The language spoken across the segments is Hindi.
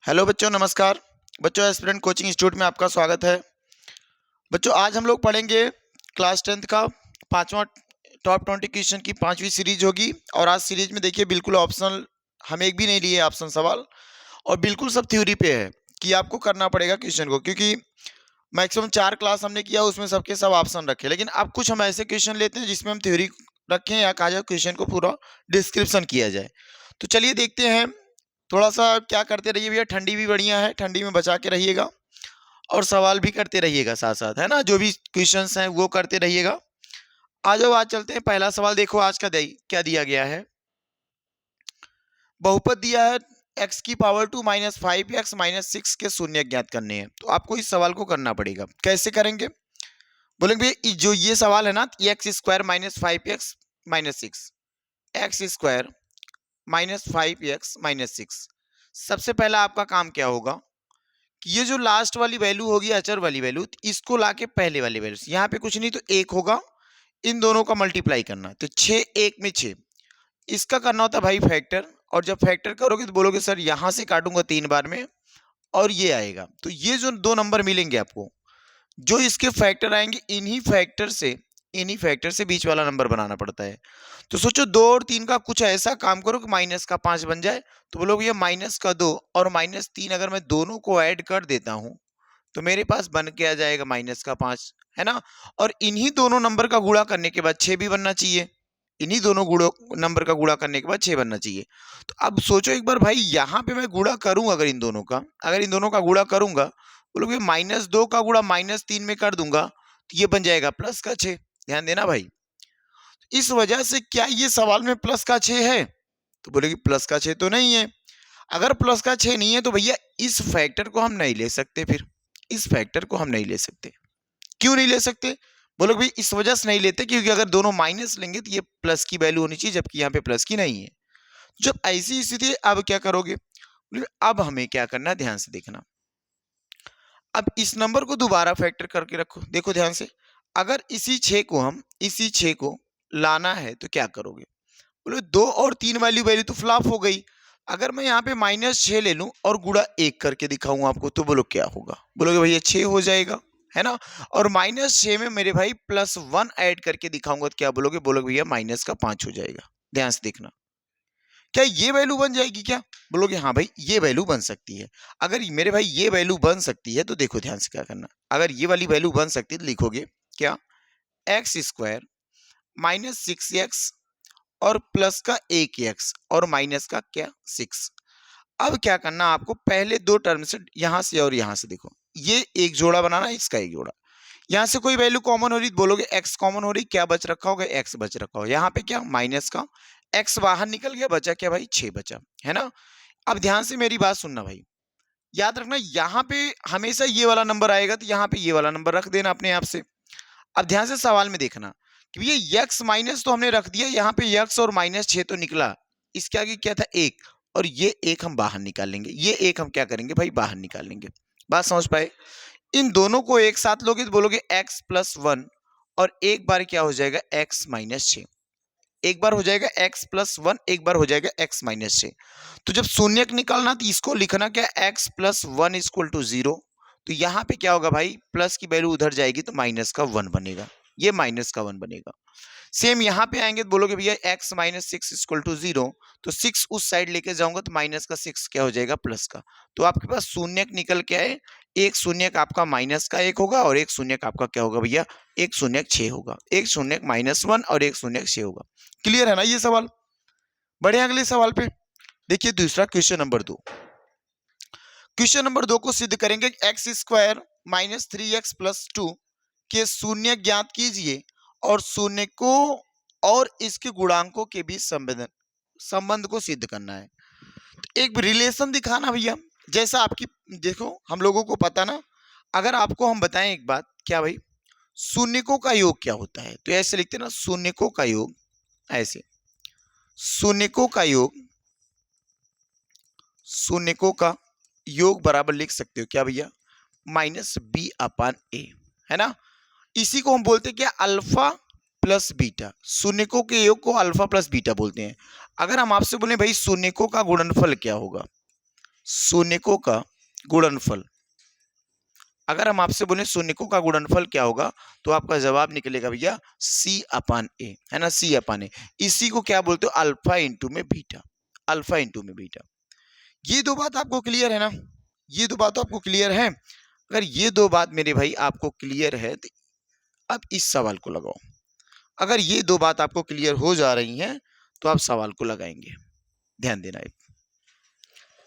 हेलो बच्चों, नमस्कार। बच्चों, एस्पिरेंट कोचिंग इंस्टीट्यूट में आपका स्वागत है। बच्चों, आज हम लोग पढ़ेंगे क्लास 10th का पांचवा टॉप 20 क्वेश्चन की पांचवी सीरीज होगी। और आज सीरीज में देखिए बिल्कुल ऑप्शनल, हम एक भी नहीं लिए ऑप्शन सवाल, और बिल्कुल सब थ्योरी पे है कि आपको करना पड़ेगा क्वेश्चन को, क्योंकि मैक्सिमम 4 क्लास हमने किया, उसमें सबके सब ऑप्शन रखे। लेकिन अब कुछ हम ऐसे क्वेश्चन लेते हैं जिसमें हम थ्योरी रखें, या कहा जाए क्वेश्चन को पूरा डिस्क्रिप्शन किया जाए। तो चलिए देखते हैं। थोड़ा सा क्या करते रहिए भैया, ठंडी भी बढ़िया है, ठंडी में बचा के रहिएगा और सवाल भी करते रहिएगा साथ साथ, है ना। जो भी क्वेश्चंस हैं वो करते रहिएगा। आ जाओ, आज चलते हैं। पहला सवाल देखो आज का क्या दिया गया है। बहुपद दिया है x की पावर टू -5x-6 के शून्य ज्ञात करने हैं। तो आपको इस सवाल को करना पड़ेगा। कैसे करेंगे? बोलेंगे भैया जो ये सवाल है ना, x² -5x-6, x² -5x-6। सबसे पहला आपका काम क्या होगा कि ये जो लास्ट वाली वैल्यू होगी, अचर वाली वैल्यू, इसको लाके पहले वाली वैल्यू से, यहाँ पे कुछ नहीं तो 1 होगा, इन दोनों का मल्टीप्लाई करना। तो 6 1 में 6, इसका करना होता है भाई फैक्टर। और जब फैक्टर करोगे तो बोलोगे सर यहाँ से काटूंगा 3 बार में और ये आएगा। तो ये जो दो नंबर मिलेंगे आपको, जो इसके फैक्टर आएंगे, इन्हीं फैक्टर से बीच वाला नंबर बनाना पड़ता है। तो सोचो 2 और 3 का कुछ ऐसा काम करो कि -5 बन जाए। तो बोलोगे ये -2 और -3 अगर मैं दोनों को ऐड कर देता हूं तो मेरे पास बन के आ जाएगा -5, है ना। और इन्हीं दोनों नंबर का गुणा करने के बाद 6 भी बनना चाहिए। इन्हीं दोनों नंबर का गुणा करने के बाद 6 बनना चाहिए। तो अब सोचो एक बार भाई, यहाँ पे मैं गुणा करूंगा, अगर इन दोनों का गुणा करूंगा, बोलोगे -2 का गुणा -3 में कर दूंगा तो ये बन जाएगा +6। ध्यान देना भाई। इस वजह से क्या ये सवाल में +6 है? तो बोलेगी +6 तो नहीं है। अगर +6 नहीं है तो भैया इस फैक्टर को हम नहीं ले सकते। फिर इस फैक्टर को हम नहीं ले सकते। क्यों नहीं ले सकते? बोलोगे भाई इस वजह से नहीं लेते क्योंकि अगर दोनों माइनस लेंगे तो ये प्लस की वैल्यू होनी चाहिए, जबकि यहाँ पे प्लस की नहीं है। जब ऐसी स्थिति है, अब क्या करोगे? अब हमें क्या करना है, ध्यान से देखना। अब इस नंबर को दोबारा फैक्टर करके रखो। देखो ध्यान से, अगर इसी 6 को लाना है तो क्या करोगे? बोले 2 और 3 वाली वैल्यू तो फ्लॉप हो गई। अगर मैं यहाँ पे -6 ले लूं और गुणा 1 करके दिखाऊं आपको, तो बोलो क्या होगा? बोलोगे भैया 6 हो जाएगा, है ना। और -6 में मेरे भाई +1 ऐड करके दिखाऊंगा तो क्या बोलोगे? बोलोगे भैया -5 हो जाएगा। ध्यान से देखना, क्या ये वैल्यू बन जाएगी क्या? बोलोगे हाँ भाई ये वैल्यू बन सकती है। अगर मेरे भाई ये वैल्यू बन सकती है तो देखो ध्यान से क्या करना। अगर ये वाली वैल्यू बन सकती है तो लिखोगे क्या? x² -6x और प्लस का 1x और माइनस का क्या 6। अब क्या करना आपको, पहले दो टर्म से, यहां से और यहां से, देखो ये एक जोड़ा बनाना, इसका एक जोड़ा। यहां से कोई वैल्यू कॉमन हो रही तो बोलोगे x कॉमन हो रही, क्या बच रखा होगा? x बच रखा होगा। यहाँ पे क्या माइनस का x बाहर निकल गया, बचा क्या भाई? 6 बचा, है ना। अब ध्यान से मेरी बात सुनना भाई, याद रखना यहाँ पे हमेशा ये वाला नंबर आएगा तो यहाँ पे ये वाला नंबर रख देना अपने आप से। अब ध्यान से सवाल में देखना कि ये x माइनस तो हमने रख दिया, यहाँ पे x और -6 तो निकला, इसके आगे क्या था? 1, और ये 1 हम बाहर निकालेंगे। ये 1 हम क्या करेंगे भाई? बाहर निकालेंगे। बात समझ पाए? इन दोनों को एक साथ लोगे तो बोलोगे x + 1, और एक बार क्या हो जाएगा? x - 6। एक बार हो जाएगा x + 1, एक बार हो जाएगा x - 6। तो जब शून्यक निकालना तो इसको लिखना क्या? x + 1 = 0। तो यहाँ पे क्या होगा भाई? प्लस की वैल्यू उधर जाएगी तो माइनस का 1 बनेगा, ये माइनस का 1 बनेगा। सेम यहाँ पे आएंगे तो बोलोगे भैया x - 6 = 0, तो 6 उस साइड लेके जाऊंगा तो माइनस का 6 क्या हो जाएगा? प्लस का। तो आपके पास शून्यक निकल के आए, एक शून्यक आपका माइनस का 1 होगा और एक शून्यक आपका क्या होगा भैया? एक शून्यक 6 होगा। एक शून्यक -1 और एक शून्यक 6 होगा। क्लियर है ना ये सवाल? बढ़े अगले सवाल पे। देखिए दूसरा क्वेश्चन नंबर 2। क्वेश्चन नंबर 2 को सिद्ध करेंगे। x² -3x + 2 के शून्य ज्ञात कीजिए और शून्य को और इसके गुणांकों के बीच संबंध को सिद्ध करना है। एक रिलेशन दिखाना भैया, जैसा आपकी, देखो हम लोगों को पता ना, अगर आपको हम बताएं एक बात, क्या भाई? शून्यकों का योग क्या होता है? तो ऐसे लिखते ना, शून्यकों का योग, ऐसे शून्यकों का योग, शून्यकों का योग बराबर लिख सकते हो क्या भैया? -b/a, है ना। इसी को हम बोलते हैं क्या? Alpha plus beta. शून्यकों के योग को अल्फा प्लस बीटा बोलते हैं। अगर हम आपसे बोले भाई शून्यकों का गुणनफल क्या होगा? शून्यकों का गुणनफल। अगर हम आपसे बोले शून्यकों का गुणनफल क्या होगा, तो आपका जवाब निकलेगा भैया C अपान ए, है ना, C अपान ए। इसी को क्या बोलते हो, अल्फा इंटू में बीटा, अल्फा इंटू में बीटा। ये दो बात आपको क्लियर है ना, ये दो बात आपको क्लियर है। अगर ये दो बात मेरे भाई आपको क्लियर है तो अब इस सवाल को लगाओ। अगर ये दो बात आपको क्लियर हो जा रही हैं तो आप सवाल को लगाएंगे। ध्यान देना,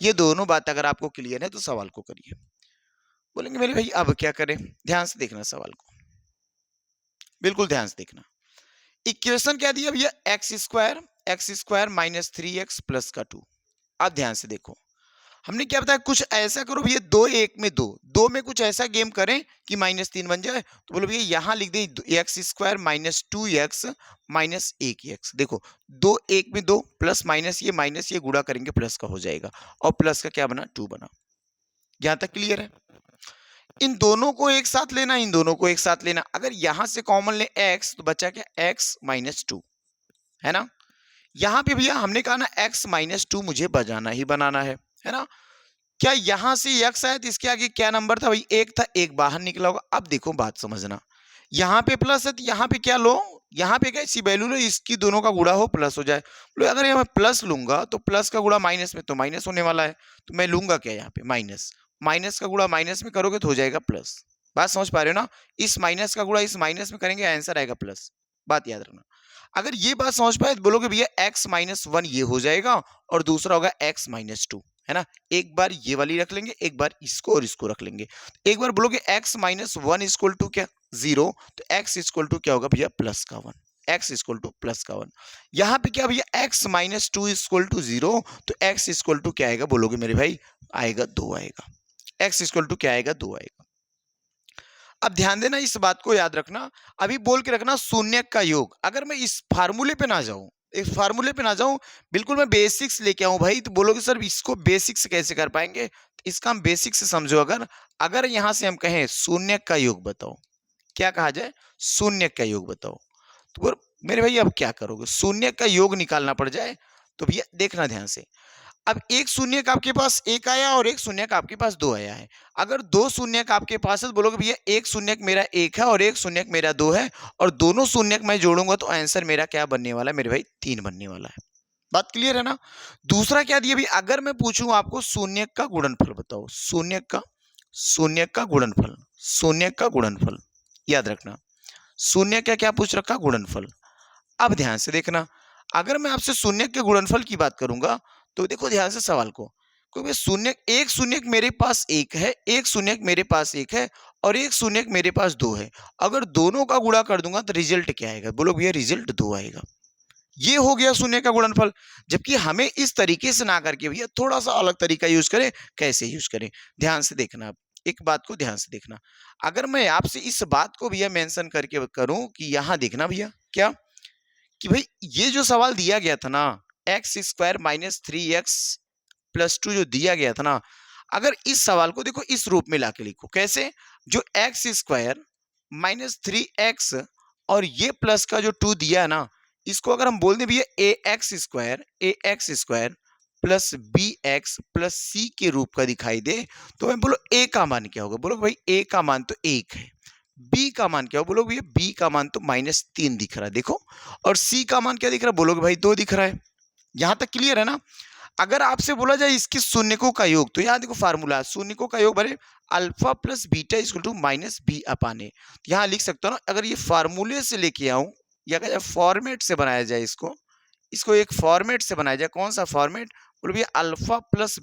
ये दोनों बात अगर आपको क्लियर है तो सवाल को करिए। बोलेंगे मेरे भाई अब क्या करें, ध्यान से देखना सवाल को, बिल्कुल ध्यान से देखना। इक्वेशन क्या दिया भैया, x square minus 3x plus का 2। अब ध्यान से देखो, हमने क्या बताया, कुछ ऐसा करो भैया, दो एक में दो में कुछ ऐसा गेम करें कि -3 बन जाए। तो बोलो भैया यहां लिख दे x square minus 2x minus 1x। देखो दो एक में दो, प्लस माइनस ये गुणा करेंगे प्लस का हो जाएगा, और प्लस का क्या बना, 2 बना। यहां तक क्लियर है। इन दोनों को एक साथ लेना, इन दोनों को एक साथ लेना। अगर यहां से कॉमन ले x तो बचा क्या, x माइनस 2, है ना। यहां पे भैया हमने कहा ना x माइनस 2 मुझे बनाना ही बनाना है ना। क्या यहां से x आया तो इसके आगे क्या नंबर था भाई, एक था, एक बाहर निकला होगा। अब देखो बात समझना, यहाँ पे प्लस है तो यहाँ पे क्या लो, यहाँ पे क्या, इसी वैल्यू लो, इसकी दोनों का गुणा हो प्लस हो जाए। लो अगर यहाँ प्लस लूंगा तो प्लस का गुणा माइनस में तो माइनस होने वाला है, तो मैं लूंगा क्या यहाँ पे माइनस, माइनस का गुणा माइनस में करोगे तो हो जाएगा प्लस। बात समझ पा रहे हो ना, इस माइनस का गुणा इस माइनस में करेंगे, आंसर आएगा प्लस। बात याद रखना। अगर ये बात समझ पाए तो बोलोगे भैया x माइनस 1 ये हो जाएगा, और दूसरा होगा x माइनस 2, है ना। एक बार ये वाली रख लेंगे, एक बार इसको और इसको रख लेंगे। एक बार बोलोगे x माइनस 1 इक्वल टू क्या, 0, तो x इक्वल टू क्या होगा भैया, प्लस का 1, x इक्वल टू प्लस का 1। यहाँ पे क्या भैया, x माइनस 2 इक्वल टू 0, तो x इक्वल टू क्या आएगा, बोलोगे मेरे भाई आएगा 2 आएगा, x इक्वल टू क्या आएगा, 2 आएगा। अब ध्यान देना, इस बात को याद रखना, अभी बोल के रखना शून्य का योग। अगर मैं इस फार्मूले पे ना जाऊं, इस फार्मूले पे ना जाऊं, बिल्कुल मैं बेसिक्स लेके आऊं भाई, तो बोलोगे सर इसको बेसिक्स कैसे कर पाएंगे। तो इसका हम बेसिक्स से समझो। अगर अगर यहां से हम कहें शून्य का योग बताओ, क्या कहा जाए, शून्य का योग बताओ, तो मेरे भाई अब क्या करोगे, शून्य का योग निकालना पड़ जाए। तो भैया देखना ध्यान से, अब एक शून्य का आपके पास एक आया और एक शून्य का आपके पास 2 आया है। अगर दो शून्य का आपके पास है तो बोलोगे भैया एक शून्य मेरा 1 है और एक शून्य मेरा 2 है, और दोनों शून्य मैं जोड़ूंगा तो आंसर मेरा क्या बनने वाला है, मेरे भाई 3 बनने वाला है। बात क्लियर है ना। दूसरा क्या दिया भाई, अगर मैं पूछूं आपको शून्य का गुणनफल बताओ, शून्य का गुणनफल, शून्य का गुणनफल, याद रखना शून्य का क्या पूछ रखा, गुणनफल। अब ध्यान से देखना, अगर मैं आपसे शून्य के गुणनफल की बात करूंगा तो देखो ध्यान से सवाल को, क्योंकि शून्य, एक शून्य मेरे पास एक है, एक शून्य मेरे पास एक है, और एक शून्य मेरे पास 2 है। अगर दोनों का गुणा कर दूंगा तो रिजल्ट क्या आएगा, बोलो भैया रिजल्ट 2 आएगा। ये हो गया शून्य का गुणनफल। जबकि हमें इस तरीके से ना करके भैया थोड़ा सा अलग तरीका यूज करें। कैसे यूज करें, ध्यान से देखना। आप एक बात को ध्यान से देखना, अगर मैं आपसे इस बात को भैया मेंशन करके करूं कि यहां देखना भैया क्या, कि भाई ये जो सवाल दिया गया था ना, x square minus 3x plus 2 जो दिया गया था ना, अगर इस सवाल को देखो इस रूप में लाके लिखो, कैसे, जो एक्स स्क्वायर माइनस 3x और ये प्लस का जो 2 दिया है ना, इसको अगर हम बोल दें भैया a x square plus b x plus c के रूप का दिखाई दे, तो मैं बोलो ए का मान क्या होगा, बोलो भाई ए का मान तो 1 है, बी का मान क्या हो, बोलोगे भैया बी का मान तो -3 दिख रहा है देखो, और सी का मान क्या दिख रहा है, बोलोगे भाई 2 दिख रहा है। यहां तक क्लियर है ना। अगर आपसे बोला जाए इसके शून्यकों का योग, तो यहाँ देखो फार्मूला, शून्यकों का योग भरे alpha plus beta equal to minus b upon a. यहाँ लिख सकता हूँ ना, अगर ये फार्मूले से लेके आऊं, या अगर फॉर्मेट से बनाया जाए इसको, इसको एक फॉर्मेट से बनाया जाए, कौन सा फॉर्मेट, बोलो भैया alpha plus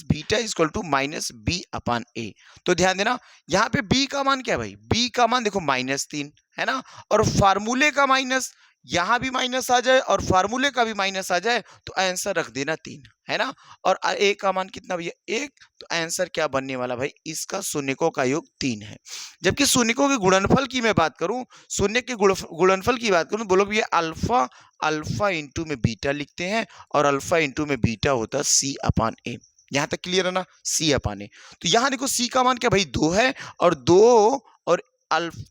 beta equal to minus b upon a. तो ध्यान देना, यहाँ पे बी का मान क्या है भाई, बी का मान देखो -3 है ना, और फार्मूले का माइनस, यहां भी माइनस आ जाए और फार्मूले का भी माइनस आ जाए तो आंसर रख देना 3, है ना। और ए का मान कितना भैया 1, तो आंसर क्या बनने वाला भाई, इसका शून्यकों का योग 3 है। जबकि शून्यकों के गुणनफल की मैं बात करूं, शून्य के गुणनफल की बात करूं, बोलो भैया अल्फा इंटू में बीटा लिखते हैं, और अल्फा इंटू में बीटा होता है सी अपान ए। यहां तक क्लियर है ना, सी अपान ए। तो यहां देखो सी का मान क्या भाई 2 है, और 2 और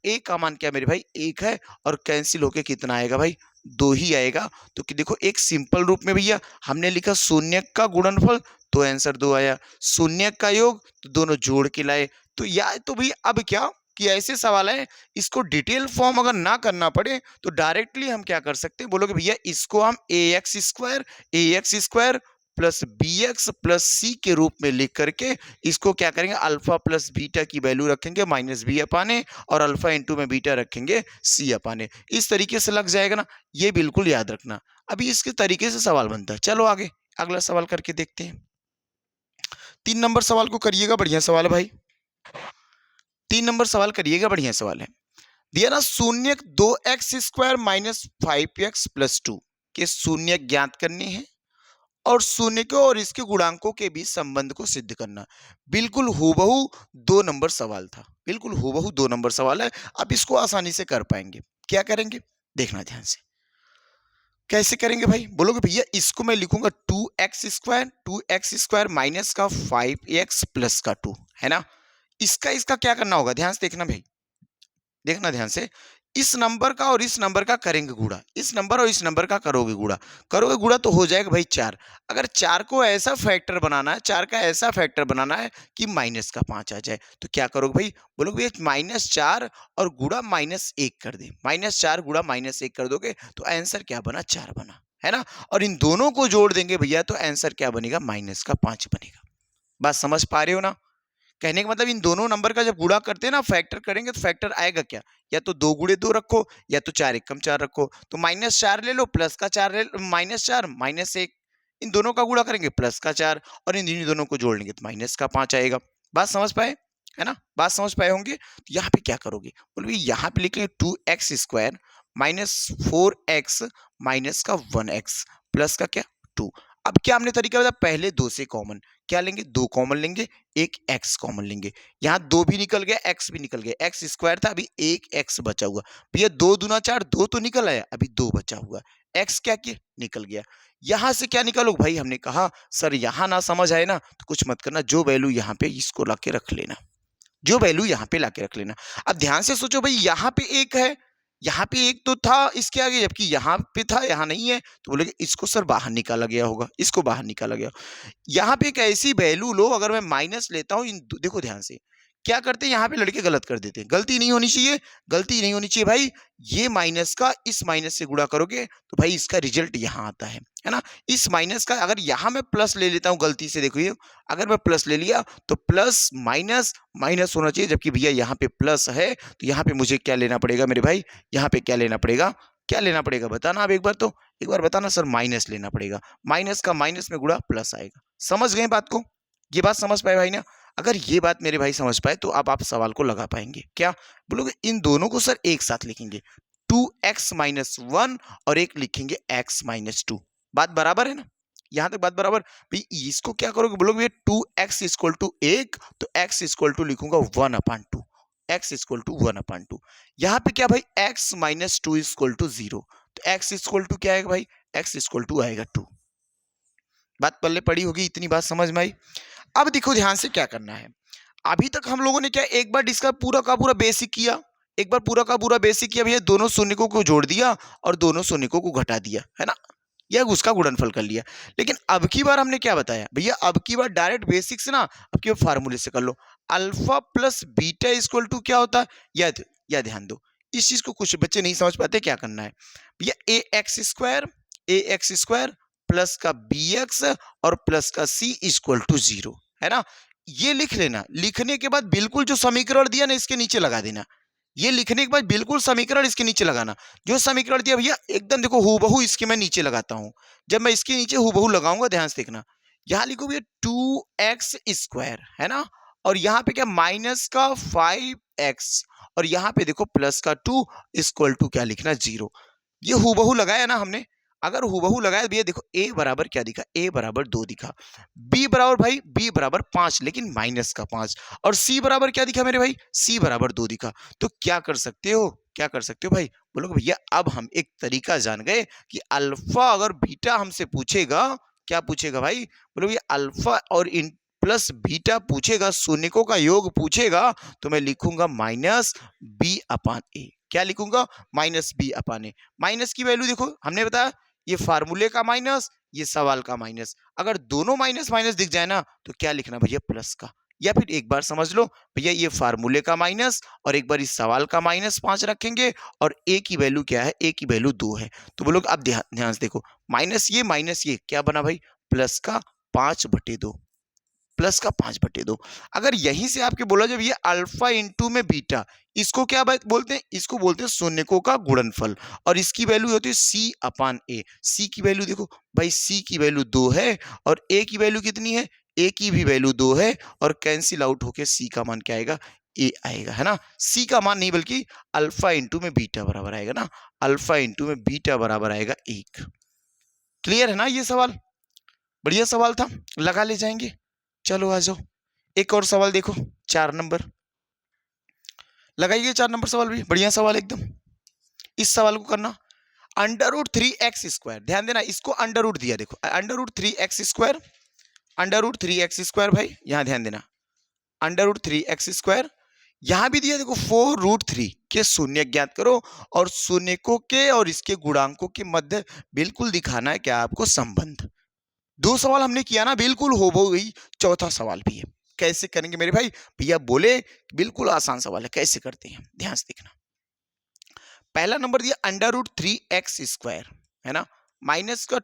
ए का मान क्या मेरे भाई 1 है, और कैंसिल होके कितना आएगा भाई 2 ही आएगा। तो कि देखो एक सिंपल रूप में भैया हमने लिखा शून्य का गुणनफल, तो आंसर 2 आया। शून्य का योग तो दोनों जोड़ के लाए। तो या तो भाई अब क्या कि ऐसे सवाल है, इसको डिटेल फॉर्म अगर ना करना पड़े तो डायरेक्टली हम क्या कर सकते हैं, बोलोगे भैया इसको हम x square plus b x plus c के रूप में लिख करके इसको क्या करेंगे, अल्फा प्लस बीटा की वैल्यू रखेंगे माइनस बी अपाने और अल्फा इंटू में बीटा रखेंगे सी अपाने। इस तरीके से लग जाएगा ना, ये बिल्कुल याद रखना। अभी इसके तरीके से सवाल बनता है। चलो आगे अगला सवाल करके देखते हैं। 3 नंबर सवाल को करिएगा, बढ़िया सवाल है भाई। 3 नंबर सवाल करिएगा, बढ़िया सवाल है। दिया ना शून्य 2x square minus 5x plus 2 के शून्य ज्ञात करने हैं और शून्य को और इसके गुणांकों के बीच संबंध को सिद्ध करना। बिल्कुल हूबहू 2 नंबर सवाल था, बिल्कुल हूबहू 2 नंबर सवाल है। अब इसको आसानी से कर पाएंगे। क्या करेंगे देखना ध्यान से। कैसे करेंगे भाई, बोलोगे भैया इसको मैं लिखूंगा 2x स्क्वायर माइनस का 5x प्लस का 2 है ना। इसका क्या करना होगा, ध्यान से देखना भाई, देखना ध्यान से। इस नंबर का और इस नंबर का करेंगे गुणा, इस नंबर और इस नंबर का करोगे गुणा तो हो जाएगा भाई 4। अगर 4 को ऐसा फैक्टर बनाना है, 4 का ऐसा फैक्टर बनाना है कि माइनस का 5 आ जाए, तो क्या करोगे भाई, बोलोगे -4 और गुणा -1 कर दे। -4 गुणा -1 कर दोगे तो आंसर क्या बना, 4 बना, है ना। और इन दोनों को जोड़ देंगे भैया तो आंसर क्या बनेगा, -5 बनेगा। बात समझ पा रहे हो ना। कहने का मतलब इन दोनों नंबर का जब गुणा करते हैं ना, फैक्टर करेंगे तो फैक्टर आएगा क्या, या तो 2 गुणे 2 रखो या तो 4 एकम 4 रखो। तो -4 ले लो, प्लस का 4 ले लो, -4 -1, इन दोनों का गुणा करेंगे प्लस का 4 और इन दोनों को जोड़ लेंगे तो -5 आएगा। बात समझ पाए, है ना, बात समझ पाए होंगे। तो यहाँ पे क्या करोगे, बोलोगे यहाँ पे लिखेंगे 2x square minus 4x minus का 1x प्लस का क्या 2। अब क्या हमने तरीका बताया, पहले 2 से कॉमन क्या लेंगे, 2 कॉमन लेंगे, एक x कॉमन लेंगे। यहाँ 2 भी निकल गया, x भी निकल गया, x स्क्वायर था, अभी एक x बचा हुआ। भैया 2 दूना 4, 2 तो निकल आया, अभी 2 बचा हुआ, x क्या किया निकल गया। यहाँ से क्या निकालो भाई, हमने कहा सर यहाँ ना समझ आए ना तो कुछ मत करना, जो वैल्यू यहाँ पे इसको लाके रख लेना, जो वैल्यू यहाँ पे लाके रख लेना। अब ध्यान से सोचो भाई, यहाँ पे एक है, यहाँ पे एक तो था इसके आगे, जबकि यहाँ पे था यहाँ नहीं है, तो बोलेगे इसको सर बाहर निकाला गया होगा, इसको बाहर निकाला गया। यहाँ पे एक ऐसी वैल्यू लो, अगर मैं माइनस लेता हूँ, देखो ध्यान से क्या करते हैं, यहाँ पे लड़के गलत कर देते हैं। गलती नहीं होनी चाहिए, गलती नहीं होनी चाहिए भाई। ये माइनस का इस माइनस से गुणा करोगे तो भाई इसका रिजल्ट यहाँ आता है ना। इस माइनस का अगर यहाँ मैं प्लस ले लेता हूँ गलती से, देखो ये अगर मैं प्लस ले लिया तो प्लस माइनस माइनस होना चाहिए, जबकि भैया यहाँ पे प्लस है तो यहाँ पे मुझे क्या लेना पड़ेगा मेरे भाई, यहाँ पे क्या लेना पड़ेगा, क्या लेना पड़ेगा बताना आप एक बार, तो एक बार बताना सर, माइनस लेना पड़ेगा। माइनस का माइनस में गुणा प्लस आएगा। समझ गए बात को, ये बात समझ पाए भाई ना। अगर ये बात मेरे भाई समझ पाए तो आप सवाल को लगा पाएंगे। क्या बोलोगे, इन दोनों को सर एक साथ लिखेंगे, 2x माइनस 1 और एक लिखेंगे x माइनस 2। बात बराबर है ना, यहां तक बात बराबर। भाई इसको क्या करोगे, बोलोगे 2x इक्वल टू 1 तो x इक्वल टू लिखूंगा 1/2, x इक्वल टू 1/2। यहाँ पे क्या भाई, x माइनस 2 इक्वल टू 0, तो x इक्वल टू क्या आएगा भाई, x इक्वल टू आएगा 2। बात पल्ले पड़ी होगी, इतनी बात समझ में आई। अब देखो ध्यान से क्या करना है। अभी तक हम लोगों ने क्या एक बार इसका पूरा का पूरा बेसिक किया, एक बार पूरा का पूरा बेसिक किया भैया, दोनों शून्यकों को जोड़ दिया और दोनों शून्यकों को घटा दिया, है ना, या उसका गुणनफल कर लिया। लेकिन अब की बार हमने क्या बताया भैया, अब की बार डायरेक्ट बेसिक से ना, अब की बार फार्मूले से कर लो। Alpha plus beta equal to क्या होता है, या ध्यान दो, इस चीज को कुछ बच्चे नहीं समझ पाते। क्या करना है भैया, ए एक्स स्क्वायर प्लस का बी एक्स और प्लस का सी इक्वल टू 0, है ना। ये लिख लेना, लिखने के बाद बिल्कुल जो समीकरण दिया ना इसके नीचे लगा देना। ये लिखने के बाद बिल्कुल समीकरण इसके नीचे लगाना, जो समीकरण दिया भैया एकदम देखो हूबहू इसके मैं नीचे लगाता हूं। जब मैं इसके नीचे हूबहू लगाऊंगा, ध्यान से देखना, यहां लिखो भैया 2x स्क्वायर, है ना, और यहाँ पे क्या माइनस का 5x और यहाँ पे देखो प्लस का 2 इक्वल टू क्या लिखना 0। ये हूबहू लगाया ना हमने। अगर हूबहू लगाया भैया देखो a बराबर क्या दिखा, a बराबर 2 दिखा, b बराबर भाई b बराबर 5 लेकिन माइनस का 5, और c बराबर क्या दिखा मेरे भाई, c बराबर 2 दिखा। तो क्या कर सकते हो, क्या कर सकते हो भाई, बोलो भैया अब हम एक तरीका जान गए कि अल्फा अगर बीटा हमसे पूछेगा, क्या पूछेगा भाई, बोलो भैया अल्फा और इन प्लस बीटा पूछेगा, शून्यकों का योग पूछेगा, तो मैं लिखूंगा माइनस b/a। क्या लिखूंगा, माइनस b/a। माइनस की वैल्यू देखो हमने बताया ये फार्मूले का माइनस, ये सवाल का माइनस। अगर दोनों माइनस माइनस दिख जाए ना तो क्या लिखना भैया, प्लस का। या फिर एक बार समझ लो भैया, ये फार्मूले का माइनस और एक बार इस सवाल का -5 रखेंगे और ए की वैल्यू क्या है, ए की वैल्यू 2 है। तो बोलो अब ध्यान से देखो, माइनस ये क्या बना भाई, प्लस का 5/2, प्लस का 5/2। अगर यहीं से आपके बोला जब ये अल्फा इंटू में बीटा, इसको क्या बोलते हैं, इसको बोलते हैं शून्यकों का गुणनफल, और इसकी वैल्यू होती है C/A। सी की वैल्यू देखो भाई, सी की वैल्यू 2 है और ए की वैल्यू कितनी है, ए की भी वैल्यू 2 है, और कैंसिल आउट होके सी का मान क्या आएगा, ए आएगा, है ना। सी का मान नहीं बल्कि अल्फा इंटू में बीटा बराबर आएगा ना, अल्फा इंटू में बीटा बराबर आएगा 1। क्लियर है ना ये सवाल, बढ़िया सवाल था, लगा ले जाएंगे। चलो आ जाओ, एक और सवाल देखो, 4 नंबर लगाइए। 4 नंबर सवाल भी बढ़िया सवाल एकदम। इस सवाल को करना, √3x², ध्यान देना, इसको अंडर रूट दिया, देखो √3x², √3x² भाई, यहां ध्यान देना, √3x², यहां भी दिया देखो 4√3 के शून्य ज्ञात करो और शून्यकों के और इसके गुणांकों के मध्य बिल्कुल दिखाना है क्या आपको संबंध। 2 सवाल हमने किया ना, बिल्कुल हो वही चौथा सवाल भी है। कैसे करेंगे मेरे भाई, भैया बोले बिल्कुल आसान सवाल है, कैसे करते हैं ध्यान से देखना। पहला नंबर दिया √3x², है ना, माइनस का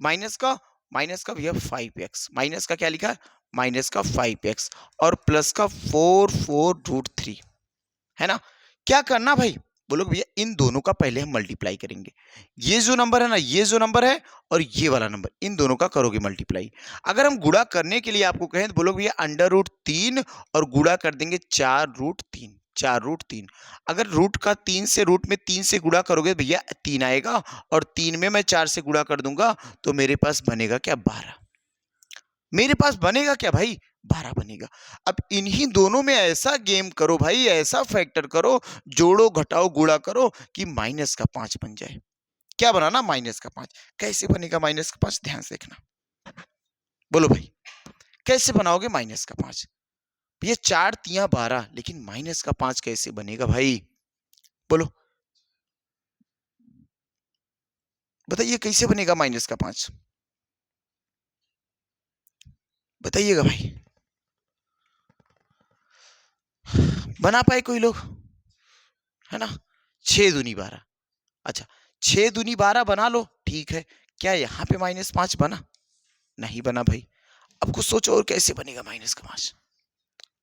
माइनस का माइनस का भैया 5x, माइनस का क्या लिखा है, माइनस का 5x, और प्लस का 4√3, है ना। क्या करना भाई, बोलो भैया इन दोनों का पहले हम मल्टीप्लाई करेंगे। ये जो नंबर है ना, ये जो नंबर है और ये वाला नंबर, इन दोनों का करोगे मल्टीप्लाई। अगर हम गुणा करने के लिए आपको कहें तो बोलो भैया √3 और गुणा कर देंगे 4√3, 4√3। अगर रूट का 3 से, रूट में 3 से गुणा करोगे भैया 3 आएगा, और 3 में मैं 4 से गुणा कर दूंगा तो मेरे पास बनेगा क्या, 12। मेरे पास बनेगा क्या भाई, 12 बनेगा। अब इन्हीं दोनों में ऐसा गेम करो भाई, ऐसा फैक्टर करो, जोड़ो घटाओ गुणा करो कि -5 बन जाए। क्या बनाना, -5। कैसे बनेगा -5, ध्यान से देखना। बोलो भाई कैसे बनाओगे -5, भैया 4 तिया 12, लेकिन -5 कैसे बनेगा भाई, बोलो बताइए कैसे बनेगा -5, बताइएगा भाई, बना पाए कोई लोग, है ना। 6 दूनी 12, अच्छा 6 दूनी 12 बना लो, ठीक है। क्या यहाँ पे -5 बना, नहीं बना भाई। अब कुछ सोचो और कैसे बनेगा -5,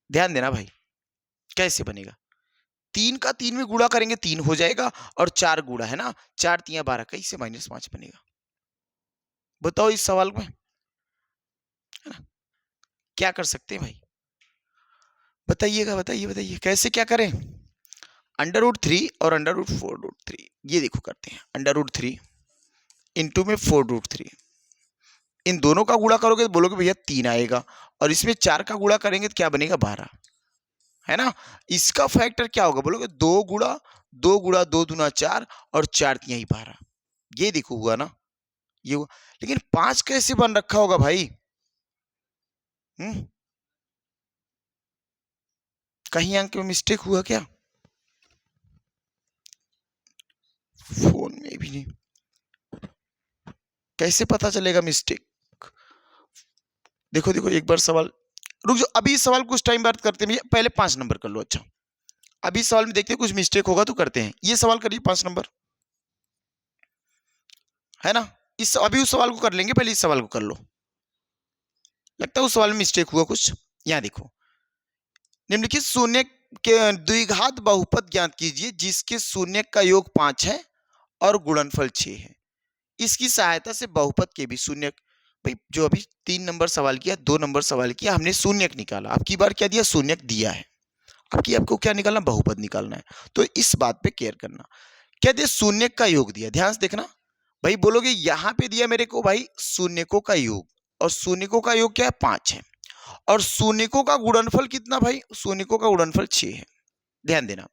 ध्यान देना भाई, कैसे बनेगा। 3 का 3 में गुणा करेंगे 3 हो जाएगा, और 4 गुणा है ना, 4 तिया 12, कैसे -5 बनेगा, बताओ इस सवाल में, है ना। क्या कर सकते हैं भाई, बताइएगा, बताइए बताइए कैसे क्या करें। √3 और √4√3, ये देखो करते हैं, √3 इंटू में 4√3, इन दोनों का गुणा करोगे तो बोलोगे भैया 3 आएगा, और इसमें 4 का गुणा करेंगे तो क्या बनेगा, 12, है ना। इसका फैक्टर क्या होगा, बोलोगे 2 गुणा 2 दूना 4 और 4 तिया 12, ये देखो हुआ ना, ये हुआ। लेकिन 5 कैसे बन रखा होगा भाई, कहीं अंक में मिस्टेक हुआ क्या, फोन में भी नहीं, कैसे पता चलेगा मिस्टेक। देखो देखो एक बार सवाल, रुक जाओ, अभी सवाल कुछ टाइम बाद करते हैं, पहले 5 नंबर कर लो। अच्छा अभी सवाल में देखते हैं, कुछ मिस्टेक होगा तो करते हैं। ये सवाल करिए 5 नंबर, है ना। इस अभी उस सवाल को कर लेंगे, पहले इस सवाल को कर लो, लगता है उस सवाल में मिस्टेक हुआ कुछ। यहाँ देखो, निम्नलिखित शून्य के द्विघात बहुपद ज्ञात कीजिए जिसके शून्य का योग 5 है और गुणनफल 6 है। इसकी सहायता से बहुपद के भी शून्य, भाई जो अभी 3 नंबर सवाल किया, 2 नंबर सवाल किया, हमने शून्यक निकाला, अब की बार क्या दिया, शून्यक दिया है, अब की आपको क्या निकालना, बहुपद निकालना है। तो इस बात पे केयर करना, क्या दिया, शून्यक का योग दिया, ध्यान से देखना भाई। बोलोगे यहाँ पे दिया मेरे को भाई शून्यकों का योग, और शून्यकों का योग क्या है, 5 है, और शून्यकों का गुणनफल कितना भाई, शून्यकों का गुणनफल 6 है। ध्यान देना,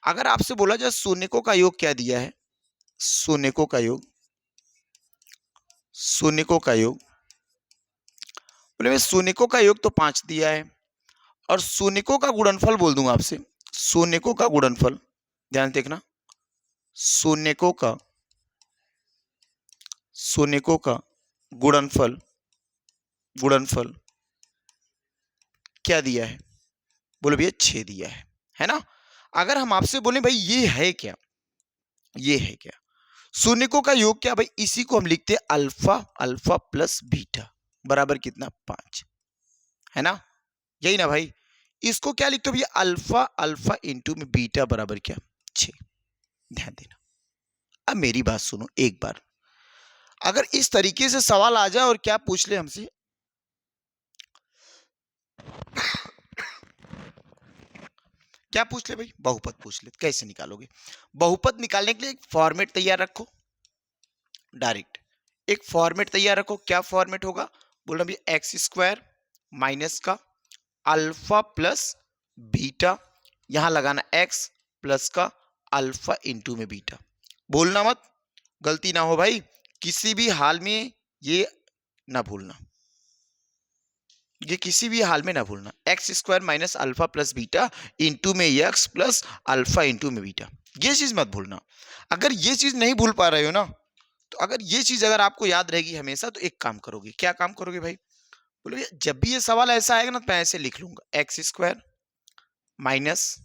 अगर आपसे बोला जाए शून्यकों का योग क्या दिया है, शून्यकों का योग, शून्यकों का योग, बोले शून्यकों का योग तो 5 दिया है, और शून्यकों का गुणनफल बोल दूंगा आपसे, शून्यकों का गुणनफल, ध्यान देखना, शून्यकों का शून्यकों का गुणनफल गुणनफल क्या दिया है? बोलो भैया 6 दिया है ना? अगर हम आपसे बोले भाई ये है क्या, ये है क्या? शून्यकों का योग क्या भाई? इसी को हम लिखते हैं अल्फा, अल्फा प्लस बीटा बराबर कितना? 5, है ना? यही ना भाई? इसको क्या लिखते हो भैया? अल्फा, अल्फा इंटू में बीटा बराबर क्या? 6। ध्यान देना। अब मेरी बात सुनो एक बार, अगर इस तरीके से सवाल आ जाए और क्या पूछ ले हमसे, क्या पूछ ले भाई? बहुपद पूछ ले, कैसे निकालोगे? बहुपद निकालने के लिए एक फॉर्मेट तैयार रखो, डायरेक्ट एक फॉर्मेट तैयार रखो। क्या फॉर्मेट होगा? बोल रहा भैया एक्स स्क्वायर माइनस का अल्फा प्लस बीटा, यहां लगाना एक्स प्लस का अल्फा इंटू में बीटा। बोलना मत, गलती ना हो भाई, किसी भी हाल में ये ना भूलना, ये किसी भी हाल में ना भूलना। X square minus alpha plus beta into में एक्स प्लस अल्फा इंटू में बीटा, ये चीज मत भूलना। अगर ये चीज नहीं भूल पा रहे हो ना, तो अगर ये चीज अगर आपको याद रहेगी हमेशा, तो एक काम करोगे। क्या काम करोगे भाई? बोलो भैया जब भी ये सवाल ऐसा आएगा ना, तो मैं ऐसे लिख लूंगा x square minus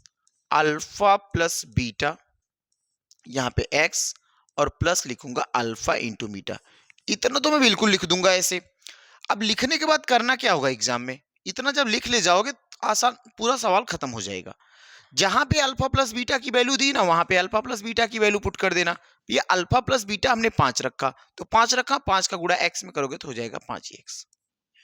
alpha plus beta, यहाँ पे एक्स और प्लस लिखूंगा अल्फा इंटू बीटा। इतना तो मैं बिल्कुल लिख दूंगा ऐसे। अब लिखने के बाद करना क्या होगा एग्जाम में? इतना जब लिख ले जाओगे, आसान, पूरा सवाल खत्म हो जाएगा। जहां पे अल्फा प्लस बीटा की वैल्यू दी ना, वहां पे अल्फा प्लस बीटा की वैल्यू पुट कर देना। ये अल्फा प्लस बीटा हमने 5 रखा, तो 5 रखा, 5 का गुणा एक्स में करोगे तो हो जाएगा 5x,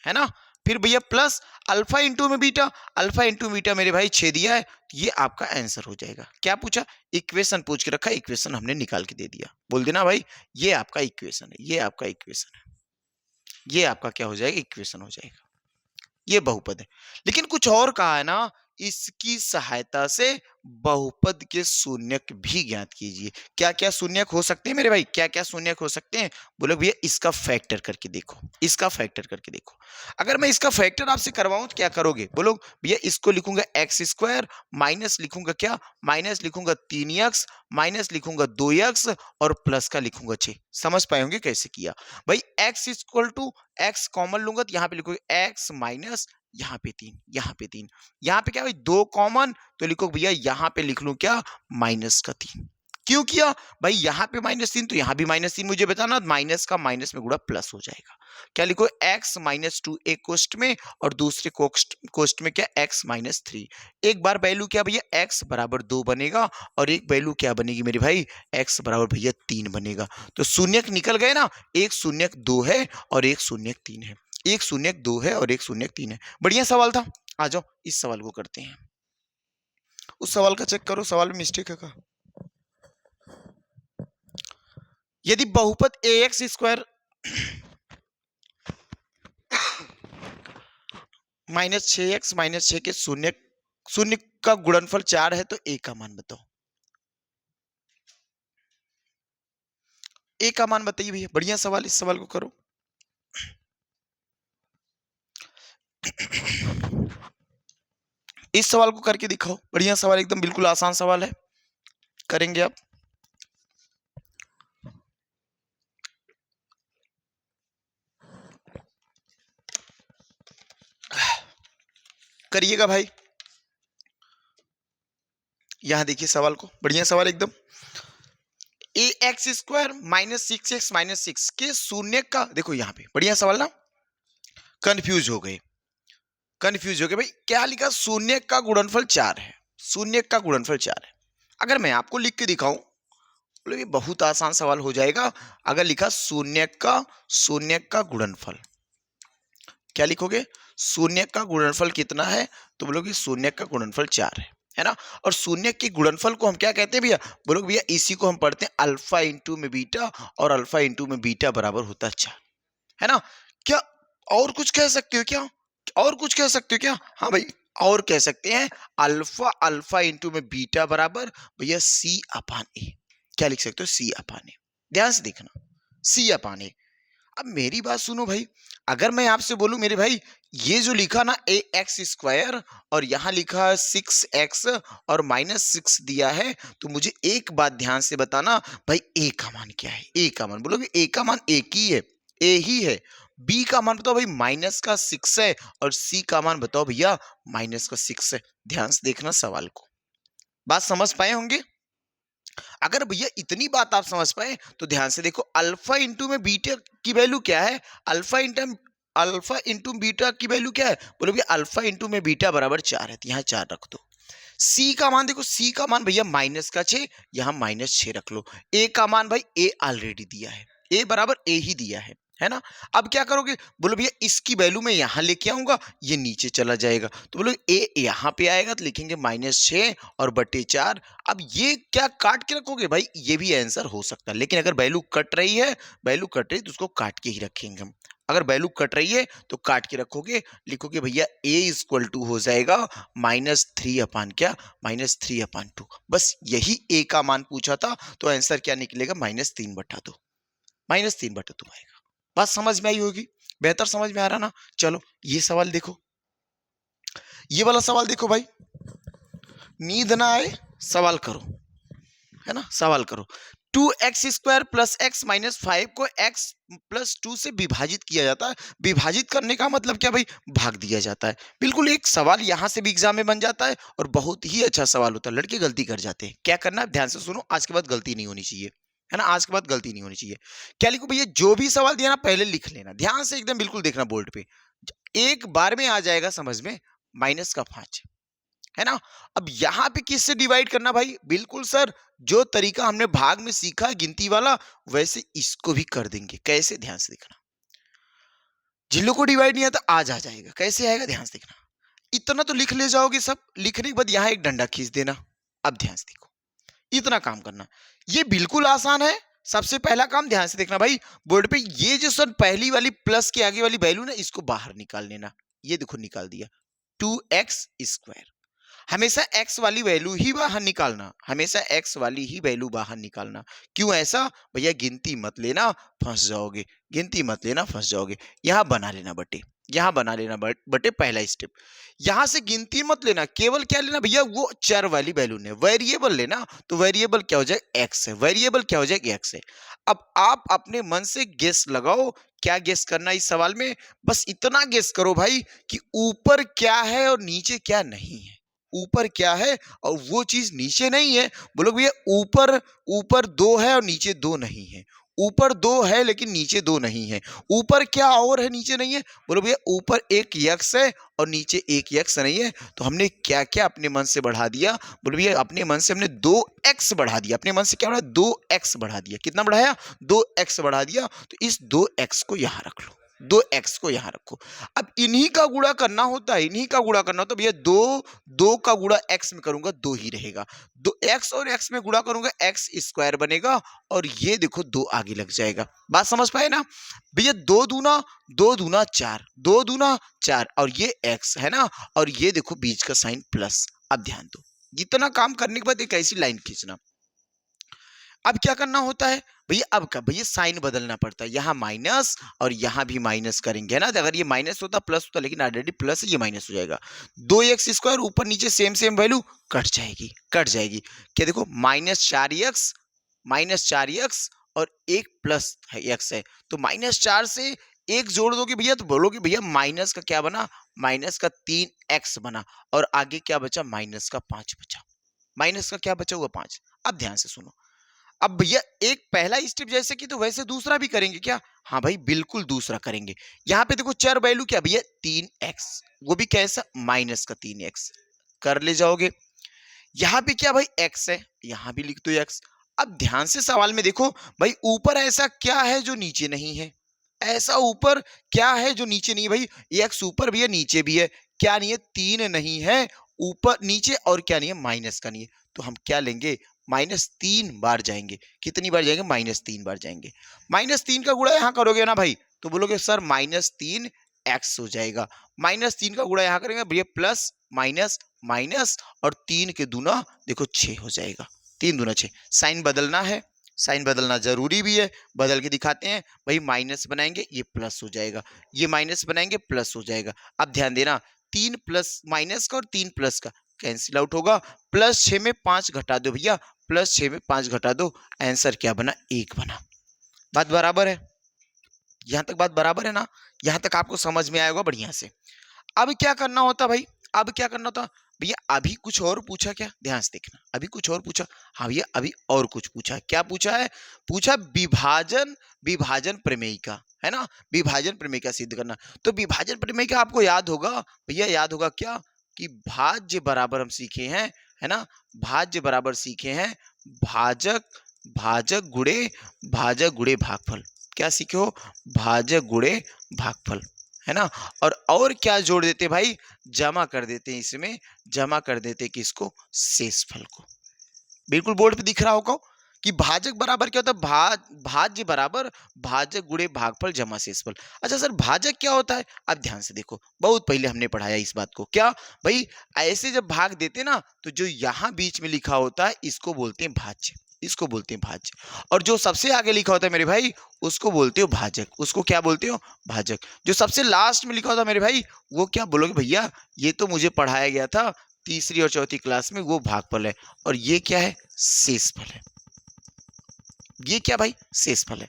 है ना? फिर भैया प्लस अल्फा इंटू में बीटा, अल्फा इंटू बीटा मेरे भाई 6 दिया है, तो ये आपका आंसर हो जाएगा। क्या पूछा? इक्वेशन पूछ के रखा, इक्वेशन हमने निकाल के दे दिया। बोल देना भाई ये आपका इक्वेशन है, ये आपका इक्वेशन है, ये आपका क्या हो जाएगा? इक्वेशन हो जाएगा। ये बहुपद है। लेकिन कुछ और कहा है ना, इसकी सहायता से बहुपद के शून्यक भी ज्ञात कीजिए। क्या क्या शून्यक हो सकते हैं मेरे भाई? क्या क्या शून्यक हो सकते हैं? बोलो भैया इसका फैक्टर करके देखो, इसका फैक्टर करके देखो। अगर मैं इसका फैक्टर आपसे करवाऊं तो क्या करोगे? बोलो भैया इसको लिखूंगा एक्स स्क्वायर माइनस लिखूंगा क्या? माइनस लिखूंगा 3x माइनस लिखूंगा 2x और प्लस का लिखूंगा 6। समझ पाए होंगे कैसे किया भाई? x equal to x common लूंगा तो यहाँ पे लिखोगे एक्स माइनस, यहाँ पे 3, यहाँ पे 3, यहाँ पे क्या भाई 2 कॉमन, तो लिखो भैया यहाँ पे लिख लूं क्या? माइनस का 3। क्यों किया भाई? यहाँ पे -3 तो यहाँ भी -3, मुझे बताना। माइनस का माइनस में गुणा प्लस हो जाएगा। क्या लिखो? x -2 एक कोष्ट में और दूसरे कोष्ट में क्या? x -3। एक बार वैल्यू क्या भैया? x बराबर 2 बनेगा और एक वैल्यू क्या बनेगी मेरे भाई? x बराबर भैया 3 बनेगा। तो शून्यक निकल गए ना, एक शून्यक 2 है और एक शून्यक 3 है, एक शून्यक 2 है और एक शून्यक 3 है। बढ़िया सवाल था। आ जाओ इस सवाल को करते हैं। उस सवाल का चेक करो, सवाल में मिस्टेक है का? यदि बहुपद ax स्क्वायर -6x -6 के शून्य का गुणनफल 4 है, तो a का मान बताओ। a का मान बताइए भैया। बढ़िया सवाल, इस सवाल को करो। इस सवाल को करके दिखाओ। बढ़िया सवाल, एकदम बिल्कुल आसान सवाल है, करेंगे आप। करिएगा भाई। यहां देखिए सवाल को, बढ़िया सवाल एकदम। ax स्क्वायर -6x -6 के शून्य का, देखो यहाँ पे बढ़िया सवाल ना। कंफ्यूज हो गए, कंफ्यूज हो गए भाई। क्या लिखा? शून्य का गुणनफल 4 है, शून्य का गुणनफल 4 है। अगर मैं आपको लिख के दिखाऊं, बोले ये बहुत आसान सवाल हो जाएगा। अगर लिखा शून्य का गुणनफल, क्या लिखोगे? शून्य का गुणनफल कितना है? तो बोलोगे शून्य का गुणनफल 4 है ना? और शून्य के गुणनफल को हम क्या कहते हैं भैया? बोलोगे भैया इसी को हम पढ़ते हैं अल्फा इंटू में बीटा, और अल्फा इंटू में बीटा बराबर होता है 4, है ना? क्या और कुछ कह सकते हो क्या? और कुछ कह सकते हो क्या? हाँ भाई और कह सकते हैं अल्फा, अल्फा इंटू में बीटा बराबर भैया c/a। क्या लिख सकते हो? c/a। ध्यान से देखना, c/a। अब मेरी बात सुनो भाई, अगर मैं आपसे बोलूं मेरे भाई ये जो लिखा ना ए एक्स स्क्वायर और यहाँ लिखा है 6x और -6 दिया है, तो मुझे एक बात ध्यान से बताना भाई, ए का मान क्या है? ए का मान बोलोगे, ए का मान एक ही है, ए ही है। बी का मान बताओ भाई, -6 है, और सी का मान बताओ भैया -6 है। ध्यान से देखना सवाल को, बात समझ पाए होंगे? अगर भैया इतनी बात आप समझ पाए तो ध्यान से देखो, अल्फा इंटू में बीटा की वैल्यू क्या है? अल्फा इंटू बीटा की वैल्यू क्या है? बोलो भैया अल्फा इंटू में बीटा बराबर 4 है, तो यहाँ 4 रख दो। सी का मान देखो, सी का मान भैया -6, यहाँ -6 रख लो। ए का मान भाई ए ऑलरेडी दिया है, ए बराबर ए ही दिया है ना? अब क्या करोगे? बोलो भैया इसकी वैल्यू मैं यहाँ लेके आऊंगा, ये नीचे चला जाएगा, तो बोलो ए यहाँ पे आएगा तो लिखेंगे -6 और बटे 4। अब ये क्या काट के रखोगे भाई? ये भी आंसर हो सकता है, लेकिन अगर वैल्यू कट रही है, वैल्यू कट रही है तो उसको काट के ही रखेंगे हम। अगर वैल्यू कट रही है तो काट के रखोगे, लिखोगे भैया a इक्वल टू हो जाएगा -3 अपान क्या? -3 अपान 2। बस यही a का मान पूछा था, तो आंसर क्या निकलेगा? -3/2, -3/2 आएगा। बात समझ में आई होगी, बेहतर समझ में आ रहा ना? चलो ये सवाल देखो, ये वाला सवाल देखो भाई, नींद ना आए सवाल करो, है ना? सवाल करो। 2x² प्लस x माइनस 5 को x प्लस 2 से विभाजित किया जाता है। विभाजित करने का मतलब क्या भाई? भाग दिया जाता है। बिल्कुल एक सवाल यहां से भी एग्जाम में बन जाता है और बहुत ही अच्छा सवाल होता है। लड़के गलती कर जाते हैं, क्या करना है ध्यान से सुनो, आज के बाद गलती नहीं होनी चाहिए, है ना? आज के बाद गलती नहीं होनी चाहिए। क्या लिखो भैया? जो भी सवाल दिया ना पहले लिख लेना, ध्यान से एकदम बिल्कुल देखना बोर्ड पे, एक बार में आ जाएगा समझ में, -5, है ना? अब यहां पे किससे डिवाइड करना भाई? बिल्कुल सर, जो तरीका हमने भाग में सीखा है गिनती वाला, वैसे इसको भी कर देंगे। कैसे? ध्यान से देखना। जिन लोगों को डिवाइड नहीं आता आज आ जाएगा, कैसे आएगा ध्यान से देखना। इतना तो लिख ले जाओगे सब, लिखने के बाद यहां एक डंडा खींच देना। अब ध्यान से देखो, इतना काम करना, ये बिल्कुल आसान है। सबसे पहला काम ध्यान से देखना भाई, बोर्ड पे ये जो सर पहली वाली प्लस के आगे वाली वैल्यू ना, इसको बाहर निकाल लेना। ये देखो निकाल दिया, 2x²। हमेशा x वाली वैल्यू ही बाहर निकालना, हमेशा x वाली ही वैल्यू बाहर निकालना। क्यों ऐसा? भैया गिनती मत लेना, फंस जाओगे, गिनती मत लेना, फंस जाओगे। यहां बना लेना बटे, यहां बना लेना बटे, पहला स्टेप। यहां से गिनती मत लेना, केवल क्या लेना भैया? वो चर वाली वैल्यू ने, वेरिएबल लेना। तो वेरिएबल क्या हो जाए? x है, वेरिएबल क्या हो जाएगा? x है। अब आप अपने मन से गेस लगाओ, क्या गेस करना इस सवाल में? बस इतना गेस करो भाई कि ऊपर क्या है और नीचे क्या नहीं है। ऊपर क्या है और वो चीज नीचे नहीं है। बोलो भैया ऊपर, ऊपर 2 है और नीचे 2 नहीं है। ऊपर 2 है लेकिन नीचे 2 नहीं है। ऊपर क्या और है नीचे नहीं है? बोलो भैया ऊपर एक x है और नीचे एक x नहीं है। तो हमने क्या क्या अपने मन से बढ़ा दिया? बोलो भैया अपने मन से हमने 2x बढ़ा दिया। अपने मन से क्या बढ़ा? 2x बढ़ा दिया। कितना बढ़ाया? 2x बढ़ा दिया। तो इस 2x को यहां रख लो, 2x को यहां रखो। अब इन्हीं का गुणा करना होता है, इन्हीं का गुणा करना होता है भैया। 2 का गुणा x में करूंगा 2 ही रहेगा। 2x और x में गुणा करूंगा x² बनेगा और ये देखो 2 आगे लग जाएगा। बात समझ पाए ना भैया? 2 दूना 4, 2 दूना 4 और ये x है ना, और ये देखो बीच का साइन प्लस। अब ध्यान दो, इतना काम करने के बाद एक ऐसी लाइन खींचना। अब क्या करना होता है भैया? अब क्या भैया? साइन बदलना पड़ता है, यहाँ माइनस और यहाँ भी माइनस करेंगे, है ना? अगर ये माइनस होता प्लस होता, लेकिन ऑलरेडी प्लस है, ये माइनस हो जाएगा। 2x² ऊपर नीचे सेम सेम वैल्यू कट जाएगी, कट जाएगी। क्या देखो? -4x और एक प्लस है x है, तो -4 से एक जोड़ दोगे भैया तो बोलोगे भैया माइनस का क्या बना? माइनस का 3x बना और आगे क्या बचा? माइनस का 5 बचा। माइनस का क्या बचा हुआ? 5। अब ध्यान से सुनो, अब भैया एक पहला स्टेप जैसे कि, तो वैसे दूसरा भी करेंगे क्या? हाँ भाई बिल्कुल दूसरा करेंगे। यहाँ पे देखो चर वैल्यू क्या भैया? 3x, वो भी कैसा? माइनस का 3x कर ले जाओगे। यहाँ पे क्या भाई? x है, यहाँ भी लिख दो x। अब ध्यान से सवाल में देखो भाई, ऊपर ऐसा क्या है जो नीचे नहीं है? ऐसा ऊपर क्या है जो नीचे नहीं है भाई? x ऊपर भी है नीचे भी है, क्या नहीं है? 3 नहीं है ऊपर नीचे, और क्या नहीं है? माइनस का नहीं है। तो हम क्या लेंगे? -3 बार जाएंगे। कितनी बार जाएंगे? -3 बार जाएंगे। -3 का गुणा यहाँ करोगे ना भाई, तो बोलोगे सर -3x हो जाएगा। -3 का गुणा यहाँ करेंगे भैया, प्लस माइनस माइनस और 3 के दूना देखो 6 हो जाएगा। 3 दूना 6, साइन बदलना है, साइन बदलना जरूरी भी है, बदल के दिखाते हैं भाई। माइनस बनाएंगे ये प्लस हो जाएगा, ये माइनस बनाएंगे प्लस हो जाएगा। अब ध्यान देना, 3 प्लस माइनस का और 3 प्लस का कैंसिल आउट होगा। +6 में 5 घटा दो भैया, +6 में 5 घटा दो, आंसर क्या बना? 1 बना। बात बराबर है? यहां तक बात बराबर है ना? यहां तक आपको समझ में आएगा बढ़िया से। अब क्या करना होता भाई? अब क्या करना होता भैया? अभी कुछ और पूछा क्या? ध्यान से देखना, अभी कुछ और पूछा। हाँ भैया, अभी और कुछ पूछा है। क्या पूछा है? पूछा विभाजन, विभाजन प्रमेय का, है ना? विभाजन प्रमेय का सिद्ध करना। तो विभाजन प्रमेय का आपको याद होगा भैया, याद होगा क्या? कि भाज्य बराबर हम सीखे हैं, है ना? भाज्य बराबर सीखे हैं भाजक, भाजक गुणे भागफल। क्या सीखे हो? भाजक गुणे भागफल, है ना? और क्या जोड़ देते भाई? जमा कर देते हैं इसमें, जमा कर देते किसको? शेषफल को। बिल्कुल बोर्ड पे दिख रहा होगा कि भाजक बराबर क्या होता है? भाज्य बराबर भाजक गुणे भागफल जमा शेषफल। अच्छा सर, भाजक क्या होता है? अब ध्यान से देखो, बहुत पहले हमने पढ़ाया इस बात को। क्या भाई? ऐसे जब भाग देते ना, तो जो यहाँ बीच में लिखा होता है इसको बोलते हैं भाज्य, इसको बोलते हैं भाज्य। और जो सबसे आगे लिखा होता है मेरे भाई, उसको बोलते हो भाजक। उसको क्या बोलते हो? भाजक। जो सबसे लास्ट में लिखा होता है मेरे भाई, वो क्या बोलोगे भैया? ये तो मुझे पढ़ाया गया था तीसरी और चौथी क्लास में, वो भागफल है। और ये क्या है? शेषफल है। ये क्या भाई? शेषफल है।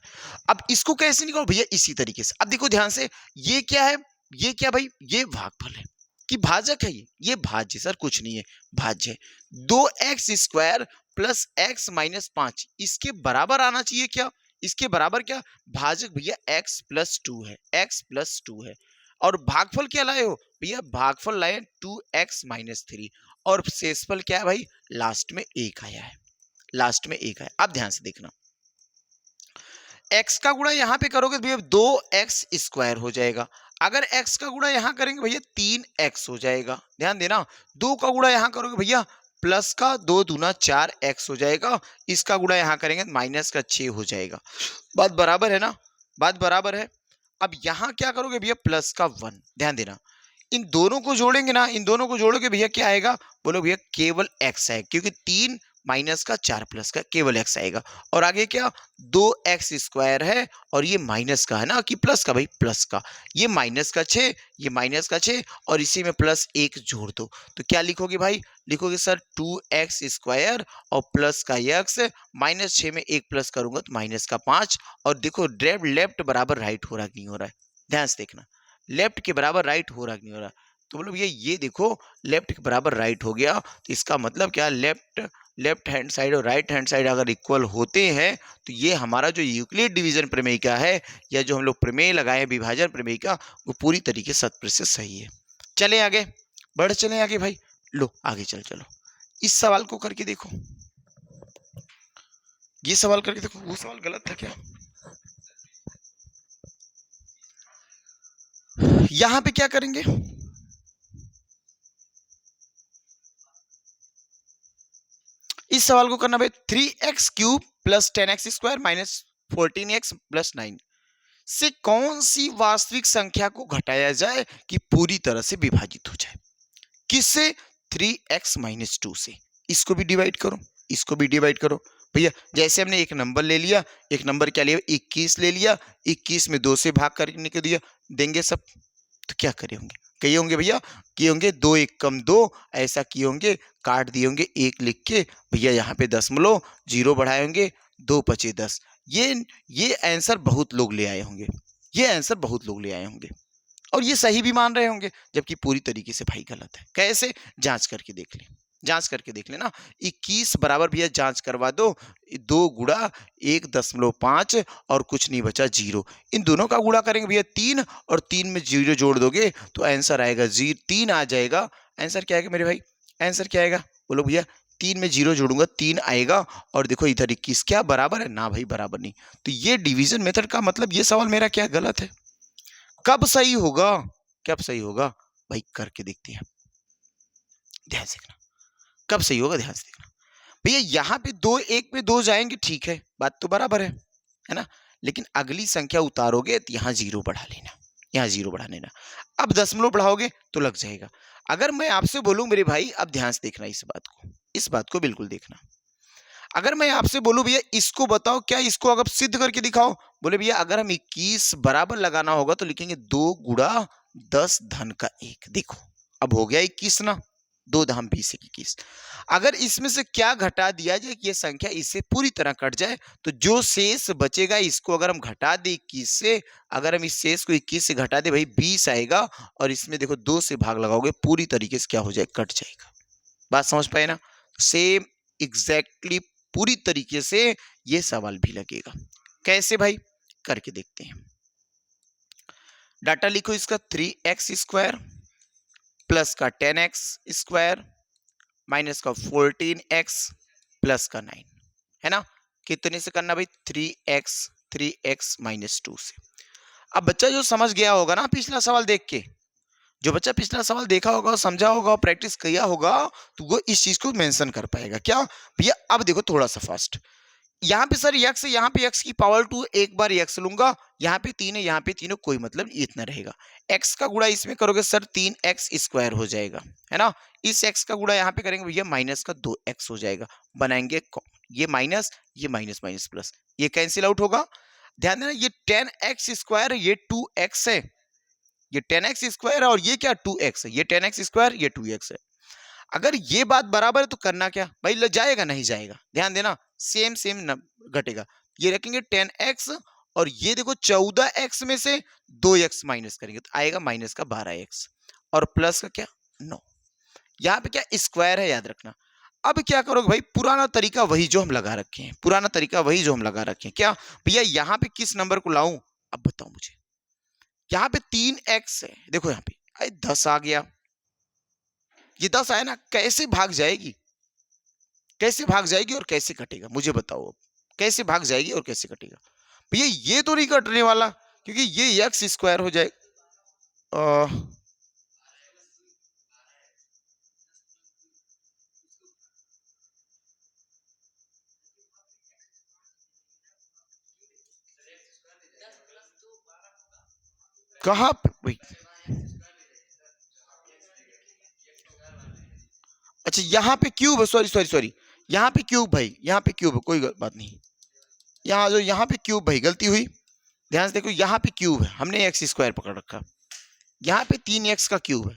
अब इसको कैसे निकालो भैया? इसी तरीके से। अब देखो ध्यान से, ये क्या है? ये क्या भाई? ये भागफल है कि भाजक है? ये भाज्य सर कुछ नहीं है, भाज्य है। 2x² प्लस x माइनस 5 इसके बराबर आना चाहिए क्या? इसके बराबर क्या? भाजक भैया x प्लस 2 है, x प्लस 2 है। और भागफल क्या लाए हो भैया? भागफल लाए 2x माइनस 3। और शेषफल क्या है भाई? लास्ट में 1 आया है, लास्ट में 1 आया। अब ध्यान से देखना, x का गुणा यहां पे करोगे तो भैया 2x² हो जाएगा। अगर x का गुणा यहां करेंगे भैया 3x हो जाएगा। ध्यान देना, 2 का गुणा यहां करोगे भैया प्लस का 2 दूना 4x हो जाएगा। इसका गुणा यहां करेंगे माइनस का 6 हो जाएगा। बात बराबर है ना? बात बराबर है। अब यहां क्या करोगे भैया? प्लस का 1। ध्यान देना, इन दोनों को जोड़ेंगे ना, इन दोनों को जोड़ोगे भैया क्या आएगा? बोलो भैया केवल x आएगा, क्योंकि 3 माइनस का 4 प्लस का केवल x आएगा। और आगे क्या? 2x² है और ये माइनस का है ना कि प्लस का? भाई प्लस का। ये माइनस का 6, ये माइनस का 6 और इसी में प्लस 1 जोड़ दो। तो क्या लिखोगे भाई? लिखोगे सर 2x² और प्लस का x, माइनस 6 में 1 प्लस करूंगा तो माइनस का 5। और देखो लेफ्ट बराबर राइट हो रहा है कि नहीं हो रहा है? ध्यान से देखना, लेफ्ट के बराबर राइट हो रहा कि नहीं हो रहा? तो बोलो भैया ये देखो लेफ्ट के बराबर राइट हो गया, तो इसका मतलब क्या? लेफ्ट हैंड साइड और राइट हैंड साइड अगर इक्वल होते हैं तो ये हमारा जो यूक्लिड डिवीजन प्रमेय का है, या जो हम लोग प्रमेय लगाए विभाजन प्रमेय का, वो पूरी तरीके से 100% सही है। चले आगे, बढ़ चले आगे भाई। लो आगे चलो, इस सवाल को करके देखो, ये सवाल करके देखो। वो सवाल गलत था क्या? यहां पे क्या करेंगे? इस सवाल को करना भाई 3x³ plus 10x² minus 14x plus 9 से कौन सी वास्तविक संख्या को घटाया जाए कि पूरी तरह से विभाजित हो जाए? किससे? 3x माइनस 2 से। इसको भी डिवाइड करो, इसको भी डिवाइड करो भैया। जैसे हमने एक नंबर ले लिया, एक नंबर क्या लिया? 21 ले लिया, 21 में 2 से भाग करने को दिया, देंगे सब। तो क्या करे होंगे? कही होंगे भैया, किए होंगे 2 1 कम 2, ऐसा किए होंगे, काट दिए होंगे 1 लिख के भैया, यहाँ पे दशमलव 0 बढ़ाए होंगे, 2 पचे 10। ये आंसर बहुत लोग ले आए होंगे, ये आंसर बहुत लोग ले आए होंगे और ये सही भी मान रहे होंगे, जबकि पूरी तरीके से भाई गलत है। कैसे? जांच करके देख लें, जांच करके देख लेना। 21 बराबर भैया जांच करवा दो, 2 गुणा 1.5 और कुछ नहीं बचा 0। इन दोनों का गुणा करेंगे भैया 3 और 3 में 0 जोड़ दोगे तो आंसर आएगा 3 आ जाएगा। आंसर क्या आएगा मेरे भाई? आंसर क्या आएगा? बोलो भैया। 3 में 0 जोड़ूंगा 3 आएगा। और देखो इधर 21 क्या बराबर है? ना भाई बराबर नहीं। तो ये डिवीजन मेथड का मतलब ये सवाल मेरा क्या गलत है? कब सही होगा? कब सही होगा भाई? करके देखते हैं, ध्यान से देखना। कब सही होगा? ध्यान से देखना भैया। यहाँ पे 2 1 में 2 जाएंगे, ठीक है, बात तो बराबर है ना? लेकिन अगली संख्या उतारोगे तो यहाँ 0 बढ़ा लेना, यहाँ 0 बढ़ा लेना। अब दशमलव बढ़ाओगे तो लग जाएगा। अगर मैं आपसे बोलूं मेरे भाई, अब ध्यान से देखना इस बात को, इस बात को बिल्कुल देखना। अगर मैं आपसे बोलूं भैया इसको बताओ, क्या इसको अगर सिद्ध करके दिखाओ, बोले भैया अगर हम 21 बराबर लगाना होगा तो लिखेंगे 2 गुणा 10 धन का 1। देखो अब हो गया 21 ना, 2 धाम 20 21। अगर इसमें से क्या घटा दिया जाए कि ये संख्या इससे पूरी तरह कट जाए, तो जो शेष बचेगा इसको अगर हम घटा दे 21 से, अगर हम इस शेष को 21 से घटा दे भाई 20 आएगा, और इसमें देखो 2 से भाग लगाओगे पूरी तरीके से क्या हो जाए, कट जाएगा। बात समझ पाए ना? सेम एग्जैक्टली पूरी तरीके से ये सवाल भी लगेगा। कैसे भाई, करके देखते हैं। डाटा लिखो इसका 3x स्क्वायर प्लस का 10x स्क्वायर माइनस का 14x प्लस का 9, है ना? कितने से करना भाई, 3x माइनस 2 से। अब बच्चा जो समझ गया होगा ना पिछला सवाल देख के, जो बच्चा पिछला सवाल देखा होगा, समझा होगा, प्रैक्टिस किया होगा, तो वो इस चीज को मेंशन कर पाएगा। क्या भैया, अब देखो थोड़ा सा फास्ट। यहाँ पे सर x, यहाँ पे x की पावर 2, एक बार x लूंगा, यहाँ पे 3 है, यहाँ पे 3 है, कोई मतलब इतना रहेगा। x का गुणा इसमें करोगे सर 3x स्क्वायर हो जाएगा, है ना? इस x का गुणा यहाँ पे करेंगे भैया माइनस का 2x हो जाएगा, बनाएंगे ये माइनस माइनस प्लस, ये कैंसिल आउट होगा। ध्यान देना ये 10x स्क्वायर, ये 2x है, ये 10x स्क्वायर है, और ये क्या 2x है, ये 10x स्क्वायर, ये 2x है। अगर ये बात बराबर है तो करना क्या भाई, जाएगा नहीं जाएगा, ध्यान देना सेम घटेगा। ये रखेंगे 10x, और ये देखो 14x में से 2x माइनस करेंगे तो आएगा माइनस का 12x, और प्लस का क्या 9। यहाँ पे क्या स्क्वायर है, याद रखना। अब क्या करोगे भाई, पुराना तरीका वही जो हम लगा रखे हैं, पुराना तरीका वही जो हम लगा रखे हैं। क्या भैया यहाँ पे किस नंबर को लाऊं, अब बताओ मुझे। यहाँ पे 3x है, देखो यहाँ पे 10 आ गया, ये 10 आया ना, कैसे भाग जाएगी, कैसे भाग जाएगी और कैसे कटेगा, मुझे बताओ अब कैसे भाग जाएगी और कैसे कटेगा। भैया ये तो नहीं कटने वाला, क्योंकि ये x स्क्वायर हो जाए। कहाँ पे भाई, अच्छा यहाँ पे क्यूब है, सॉरी यहाँ पे क्यूब भाई, यहाँ पे क्यूब है, कोई बात नहीं, यहाँ जो यहाँ पे क्यूब भाई गलती हुई। ध्यान से देखो यहाँ पे क्यूब है, हमने x स्क्वायर पकड़ रखा, यहाँ पे 3x का क्यूब है,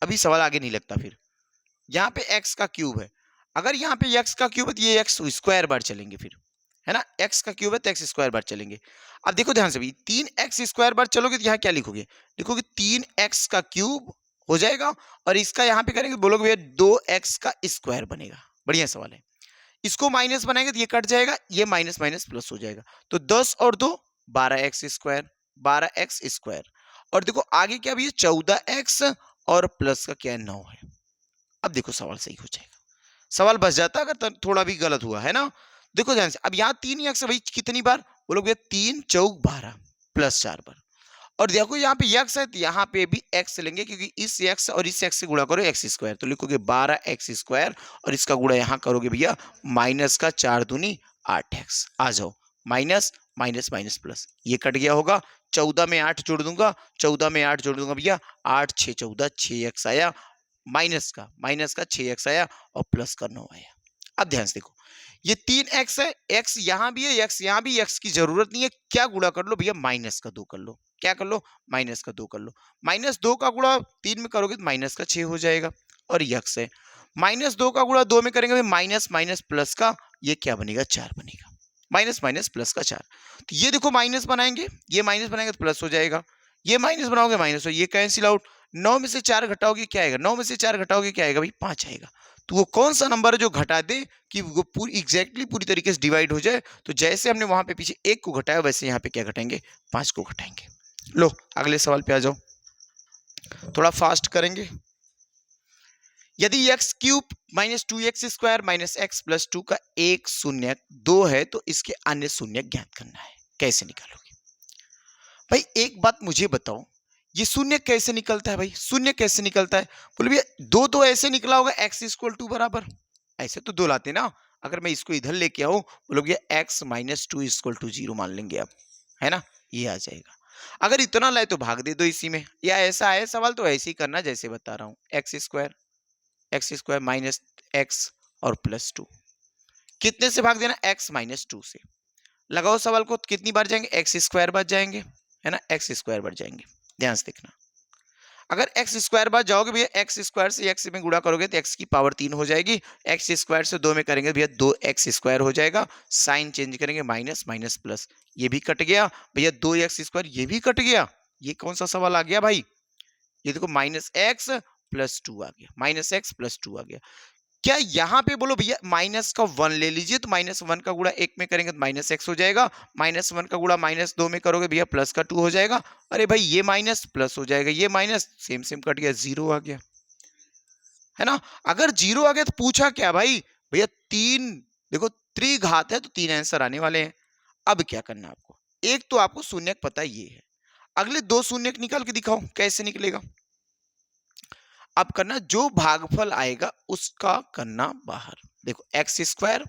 अभी सवाल आगे नहीं लगता। फिर यहाँ पे x का क्यूब है, अगर यहाँ पे x का क्यूब है तो ये x स्क्वायर बार चलेंगे फिर, है ना? x का क्यूब है तो x स्क्वायर बार चलेंगे। अब देखो ध्यान से भी, 3x स्क्वायर बार चलोगे तो यहाँ क्या लिखोगे, लिखोगे 3x का क्यूब हो जाएगा, और इसका यहाँ पे करेंगे बोलोगे भैया 2x का स्क्वायर बनेगा। बढ़िया सवाल है। इसको माइनस बनाएंगे तो ये कट जाएगा, ये माइनस माइनस प्लस हो जाएगा, तो 10 और 2 12x स्क्वायर, 12x स्क्वायर, और देखो आगे क्या भैया 14x, और प्लस का क्या 9 है। अब देखो सवाल सही हो जाएगा, सवाल बच जाता अगर थोड़ा भी गलत हुआ, है ना? देखो ध्यान से, अब यहाँ 3x भाई कितनी बार बोलोगे, 3 चौक 12 प्लस 4 बार, और देखो यहाँ पे x है तो यहाँ पे भी x लेंगे, क्योंकि इस x और इस x से गुणा करो x स्क्वायर, तो लिखोगे 12x स्क्वायर, और इसका गुणा यहाँ करोगे भैया माइनस का 4 दूनी 8x। आ जाओ, माइनस माइनस माइनस प्लस, ये कट गया होगा, 14 में 8 जोड़ दूंगा, 14 में 8 जोड़ दूंगा भैया, 8 6 14 6x आया, माइनस का 6x आया, और प्लस का 9 आया। अब ध्यान से देखो, ये 3x है, x यहाँ भी है, x यहाँ भी, x की जरूरत नहीं है, क्या गुणा कर लो भैया, माइनस का 2 कर लो, क्या कर लो, माइनस का 2 कर लो। माइनस 2 का गुणा 3 में करोगे तो माइनस का 6 हो जाएगा, और x है, माइनस 2 का गुणा 2 में करेंगे माइनस माइनस प्लस का, ये क्या बनेगा 4 बनेगा, माइनस माइनस प्लस का 4। तो ये देखो माइनस बनाएंगे, ये माइनस बनाएंगे तो प्लस हो जाएगा, ये माइनस बनाओगे माइनस हो, ये कैंसिल आउट। 9 में से 4 घटाओगे क्या आएगा, 9 में से 4 घटाओगे क्या आएगा भाई, 5 आएगा। तो वो कौन सा नंबर है जो घटा दे कि वो पूरी एग्जैक्टली पूरी तरीके से डिवाइड हो जाए, तो जैसे हमने वहां पे पीछे 1 को घटाया वैसे यहाँ पे क्या घटाएंगे, 5 को घटाएंगे। लो अगले सवाल पे आ जाओ, थोड़ा फास्ट करेंगे। यदि x cube minus 2x square minus x plus 2 का एक शून्य 2 है तो इसके अन्य शून्य ज्ञात करना है, कैसे निकालोगे भाई? एक बात मुझे बताओ, ये शून्य कैसे निकलता है भाई, शून्य कैसे निकलता है? बोले भैया 2 तो ऐसे निकला होगा, x इक्वल टू बराबर, ऐसे तो 2 लाते ना। अगर मैं इसको इधर लेके आऊं, बोलोगे भैया x माइनस 2 इक्वल टू 0 मान लेंगे अब, है ना? ये आ जाएगा। अगर इतना लाए तो भाग दे दो इसी में, या ऐसा है सवाल तो ऐसे ही करना जैसे बता रहा हूँ, एक्स स्क्वायर माइनस एक्स और प्लस 2, कितने से भाग देना, x माइनस 2 से। लगाओ सवाल को, कितनी बार जाएंगे, एक्स स्क्वायर बार जाएंगे, है ना, एक्स स्क्वायर बार जाएंगे। ध्यान से देखना, अगर एक्स स्क्वायर बार जाओगे भैया, एक्स स्क्वायर से एक्स में गुणा करोगे तो एक्स की पावर 3 हो जाएगी, एक्स स्क्वायर से 2 में करेंगे भैया 2x स्क्वायर हो जाएगा, साइन चेंज करेंगे, माइनस माइनस प्लस, ये भी कट गया भैया, 2x स्क्वायर ये भी कट गया। ये कौन सा सवाल आ गया भाई, ये देखो माइनस एक्स प्लस 2 आ गया, माइनस एक्स प्लस 2 आ गया। क्या यहाँ पे बोलो भैया माइनस का 1 ले लीजिए, तो माइनस 1 का गुणा 1 में करेंगे तो माइनस एक्स हो जाएगा, माइनस 1 का गुणा माइनस 2 में करोगे भैया प्लस का 2 हो जाएगा। अरे भाई ये माइनस प्लस हो जाएगा, ये माइनस सेम सेम कट गया, 0 आ गया, है ना। अगर 0 आ गया तो पूछा क्या भाई, भैया 3, देखो त्रिघात है तो 3 आंसर आने वाले हैं। अब क्या करना है आपको, एक तो आपको शून्यक पता ये है, अगले 2 शून्यक निकाल के दिखाओ कैसे निकलेगा। अब करना जो भागफल आएगा उसका करना बाहर। देखो एक्स स्क्वायर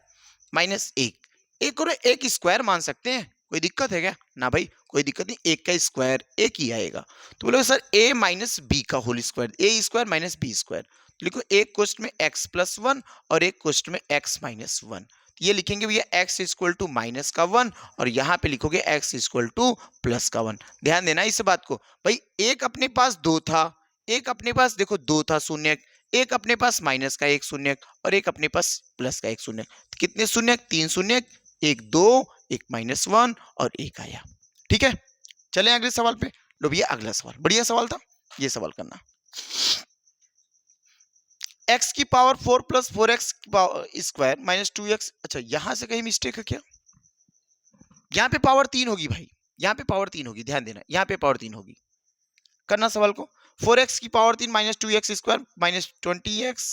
माइनस 1 और 1 स्क्वायर मान सकते हैं, कोई दिक्कत है क्या, ना भाई कोई दिक्कत नहीं, 1 का स्क्वायर 1 ही आएगा। तो बोलोगे सर a माइनस बी का होल स्क्वायर, ए स्क्वायर माइनस बी स्क्वायर। लिखो एक क्वेश्चन में x प्लस 1 और एक क्वेश्चन में x माइनस 1। ये लिखेंगे भैया x इक्वल टू माइनस का 1 और यहाँ पे लिखोगे x इक्वल टू प्लस का 1। ध्यान देना इस बात को, भाई एक अपने पास 2 था, एक अपने पास देखो 2 था शून्यक, एक अपने पास माइनस का 1 शून्यक और एक अपने पास प्लस का 1 शून्यक। तो कितने शून्यक, 3 शून्यक, 1 2, 1 माइनस 1 और 1 आया। ठीक है, चलें अगले सवाल पे। लो भैया अगला सवाल बढ़िया सवाल था, ये सवाल करना। x की power 4 plus 4x square minus 2x। अच्छा यहां से कहीं मिस्टेक है क्या, यहाँ पे पावर 3 होगी भाई, यहाँ पे पावर 3 होगी, ध्यान देना यहाँ पे पावर 3 होगी। करना सवाल को, 4x की power 3 minus 2x square minus 20x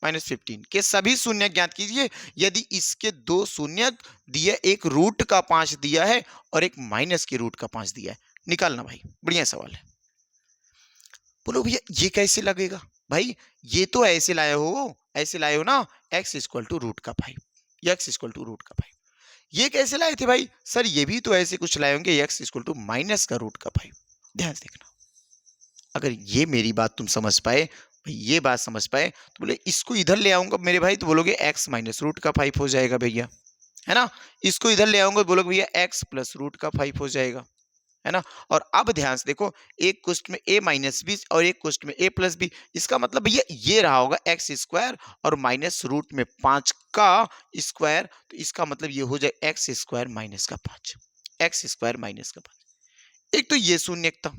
minus 15 के सभी शून्य ज्ञात कीजिए यदि इसके 2 शून्य दिए, एक रूट का 5 दिया है और एक माइनस के रूट का 5 दिया है। निकालना भाई, बढ़िया सवाल है। बोलो भैया ये कैसे लगेगा, भाई ये तो ऐसे लाए हो ना, x इक्वल टू रूट का 5, x इक्वल टू रूट का 5। ये कैसे लाए थे भाई, सर ये भी तो ऐसे कुछ लाए होंगे, x इक्वल टू माइनस का रूट का 5। ध्यान से देखना, अगर ये मेरी बात तुम समझ पाए, ये बात समझ पाए तो बोले इसको इधर ले आऊंगा मेरे भाई, तो बोलोगे x माइनस रूट का 5 हो जाएगा भैया, है ना। इसको इधर ले आऊंगा, बोलोगे भैया x प्लस रूट का 5 हो जाएगा, है ना। और अब ध्यान से देखो, एक क्वेश्चन में a माइनस बी और एक क्वेश्चन में a प्लस बी, इसका मतलब भैया ये रहा होगा x स्क्वायर और माइनस रूट में 5 का स्क्वायर, तो इसका मतलब ये हो जाए x स्क्वायर माइनस का 5, x स्क्वायर माइनस का 5। एक तो ये शून्य था,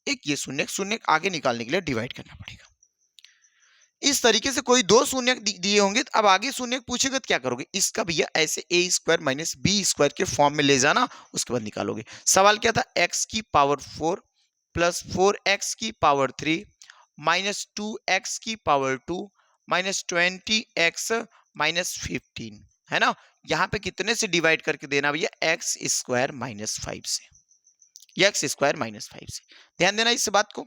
एक ये शून्य आगे निकालने के लिए डिवाइड करना पड़ेगा। इस तरीके से कोई 2 शून्य दिए होंगे, तो अब आगे शून्य पूछेगा तो क्या करोगे, इसका भैया ऐसे a square minus B square के फॉर्म में ले जाना, उसके बाद निकालोगे। सवाल क्या था, x की पावर 4 प्लस 4x की पावर 3 माइनस 2x की पावर 2 माइनस 20x माइनस 15, है ना। यहाँ पे कितने से डिवाइड करके देना भैया, x स्क्वायर माइनस 5 से, x स्क्वायर माइनस 5 से। ध्यान देना इस बात को,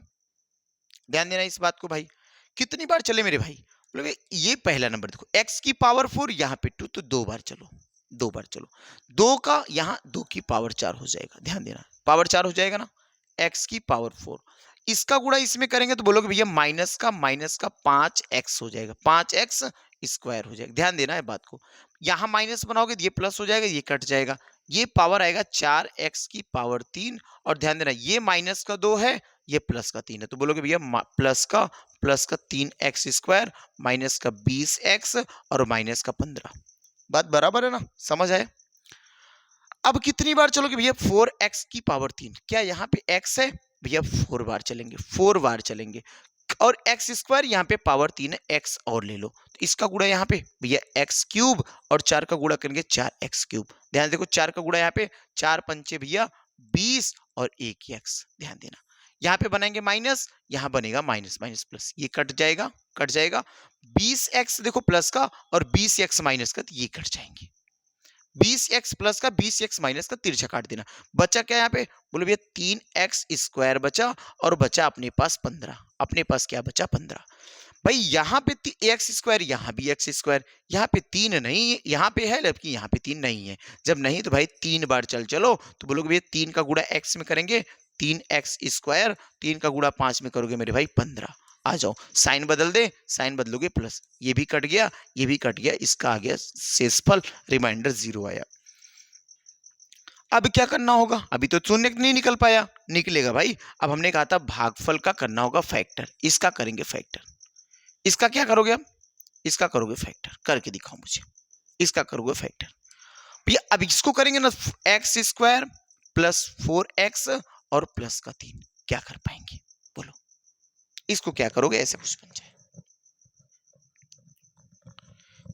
ध्यान देना इस बात को भाई। कितनी बार चले मेरे भाई, बोलोगे ये पहला नंबर देखो, x की पावर 4 यहाँ पे 2, तो 2 बार चलो, 2 बार चलो, 2 का यहाँ 2 की पावर 4 हो जाएगा। ध्यान देना पावर 4 हो जाएगा ना, x की पावर 4, इसका गुणा इसमें करेंगे तो बोलोगे भैया माइनस का 5x हो जाएगा, 5x स्क्वायर हो जाएगा। ध्यान देना है बात को, यहाँ माइनस बनाओगे तो ये प्लस हो जाएगा, ये कट जाएगा, ये पावर आएगा 4x की पावर 3 और ध्यान देना ये माइनस का 2 है, ये प्लस का 3 है, तो बोलोगे भैया प्लस का 3x स्क्वायर माइनस का 20x और माइनस का 15। बात बराबर है ना, समझ आए। अब कितनी बार चलोगे भैया, 4x की पावर 3, क्या यहाँ पे x है भैया, 4 बार चलेंगे, 4 बार चलेंगे, और x स्क्वायर यहाँ पे पावर 3 है, x और ले लो, तो इसका गुणा यहाँ पे भैया x क्यूब और 4 का गुणा करेंगे 4x क्यूब। ध्यान देखो 4 का गुणा यहाँ पे 4 पंचे भैया 20 और 1 x। ध्यान देना यहाँ पे बनाएंगे माइनस, यहाँ बनेगा माइनस माइनस प्लस, ये कट जाएगा, 20x देखो प्लस का और 20x माइनस का, तो ये कट जाएंगे, 20x प्लस का 20x माइनस का तिरछा काट देना। बचा क्या यहाँ पे, बोलो भैया 3x स्क्वायर बचा और बचा अपने पास 15, अपने पास क्या बचा 15। भाई यहाँ पे x स्क्वायर, यहाँ भी x स्क्वायर, यहाँ पे 3 नहीं है, यहाँ पे है जबकि यहाँ पे 3 नहीं है। जब नहीं तो भाई 3 बार चलो, तो बोलोगे भैया 3 का गुणा x में करेंगे 3x स्क्वायर, 3 का गुणा 5 में करोगे मेरे भाई 15। आ जाओ, साइन बदल दे, साइन बदलोगे प्लस, ये भी कट गया, ये भी कट गया, इसका आ गया शेषफल, रिमाइंडर 0 आया। अब क्या करना होगा, अभी तो शून्य नहीं निकल पाया, निकलेगा भाई। अब हमने कहा था भागफल का करना होगा फैक्टर, इसका करेंगे फैक्टर। इसका क्या करोगे अब, इसका करोगे फैक्टर, करके दिखाओ मुझे, इसका करोगे फैक्टर भैया। अब इसको करेंगे ना, एक्स स्क्वायर प्लस 4x और प्लस का 3, क्या कर पाएंगे बोलो, इसको क्या करोगे, ऐसे कुछ बन जाए,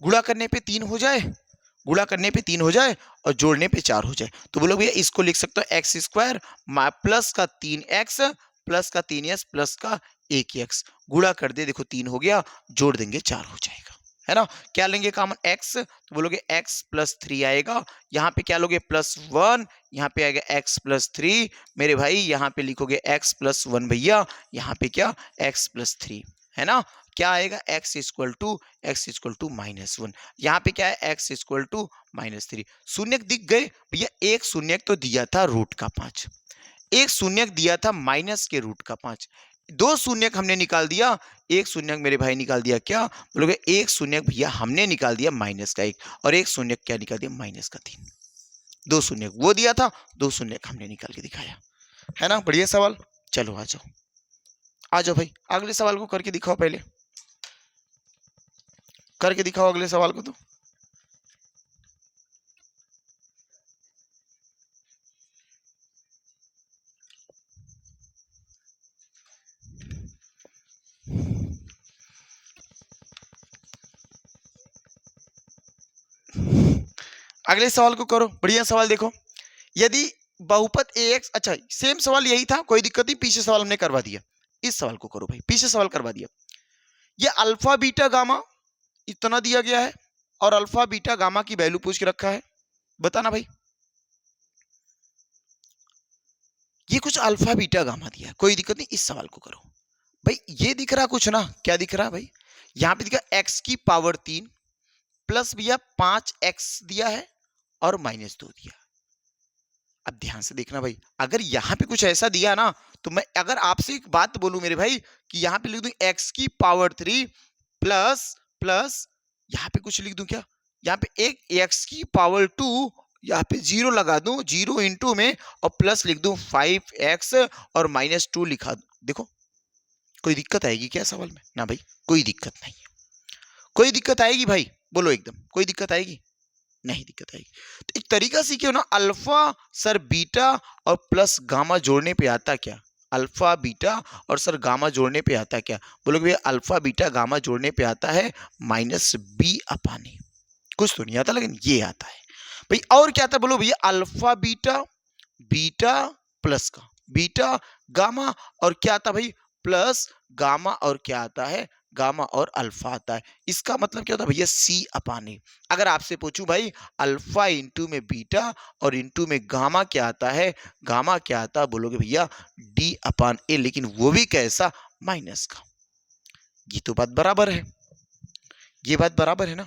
गुणा करने पे 3 हो जाए, गुणा करने पे 3 हो जाए और जोड़ने पे 4 हो जाए, तो बोलो भैया इसको लिख सकते हो एक्स स्क्वायर प्लस का 3x प्लस का 3s प्लस का 1x, गुणा कर दे, देखो 3 हो गया, जोड़ देंगे 4 हो जाएगा, है ना। क्या लेंगे कॉमन x, तो बोलोगे x प्लस 3 आएगा, यहाँ पे क्या लोगे प्लस 1, यहाँ पे आएगा x प्लस 3, मेरे भाई यहाँ पे लिखोगे x प्लस 1 भैया, यहाँ पे क्या x प्लस 3, है ना। क्या आएगा x इक्वल टू -1, यहाँ पे क्या है x इक्वल टू -3, शून्य दिख गए भैया, एक शून्य तो दिया था रूट का 5, एक शून्य दिया था माइनस के रूट का 5, दो शून्य हमने निकाल दिया, एक शून्य मेरे भाई निकाल दिया, क्या बोलोगे एक शून्य भैया हमने निकाल दिया माइनस का 1, और एक शून्य क्या निकाल दिया माइनस का 3, दो शून्य वो दिया था, दो शून्य हमने निकाल के दिखाया, है ना। बढ़िया सवाल, चलो आ जाओ, आ जाओ भाई, अगले सवाल को करके दिखाओ, पहले करके दिखाओ अगले सवाल को। तो अगले सवाल को करो, बढ़िया सवाल देखो, यदि बहुपद ax, अच्छा सेम सवाल यही था, कोई दिक्कत नहीं, पीछे सवाल हमने करवा दिया, इस सवाल को करो भाई, पीछे सवाल करवा दिया। ये अल्फा बीटा गामा इतना दिया गया है और अल्फा बीटा गामा की वैल्यू पूछ के रखा है, बताना भाई, ये कुछ अल्फा बीटा गामा दिया है, कोई दिक्कत नहीं, इस सवाल को करो भाई। ये दिख रहा कुछ ना, क्या दिख रहा भाई, यहाँ पे दिखा x की पावर 3 प्लस भैया 5x दिया है और -2 दिया। अब ध्यान से देखना भाई, अगर यहाँ पे कुछ ऐसा दिया ना, तो मैं अगर आपसे एक बात बोलूं मेरे भाई, कि यहाँ पे लिख दूं x की पावर 3 प्लस प्लस, यहाँ पे कुछ लिख दूं क्या, यहाँ पे एक x की पावर 2, यहाँ पे 0 लगा दूं, 0 इंटू में और प्लस लिख दूं 5x और -2 लिखा दूं, देखो कोई दिक्कत आएगी क्या सवाल में, ना भाई कोई दिक्कत नहीं है, कोई दिक्कत आएगी भाई, बोलो एकदम कोई दिक्कत आएगी, नहीं दिक्कत आएगी। तो एक तरीका सीखे हो ना, अल्फा सर बीटा और प्लस गामा जोड़ने पे आता क्या, अल्फा बीटा और सर गामा जोड़ने पे आता क्या, बोलोगे भैया अल्फा बीटा गामा जोड़ने पे आता है -b अपान ए, कुछ तो नहीं आता लेकिन ये आता है भाई। और क्या आता है बोलो भैया, अल्फा बीटा, बीटा प्लस का बीटा गामा, और क्या आता भाई प्लस गामा, और क्या आता है गामा और अल्फा आता है, इसका मतलब क्या होता है भैया c अपान ए। अगर आपसे पूछूं भाई अल्फा इंटू में बीटा और इंटू में गामा क्या आता है, गामा क्या आता है, बोलोगे भैया d अपान ए, लेकिन वो भी कैसा, माइनस का। ये तो बात बराबर है, ये बात बराबर है ना।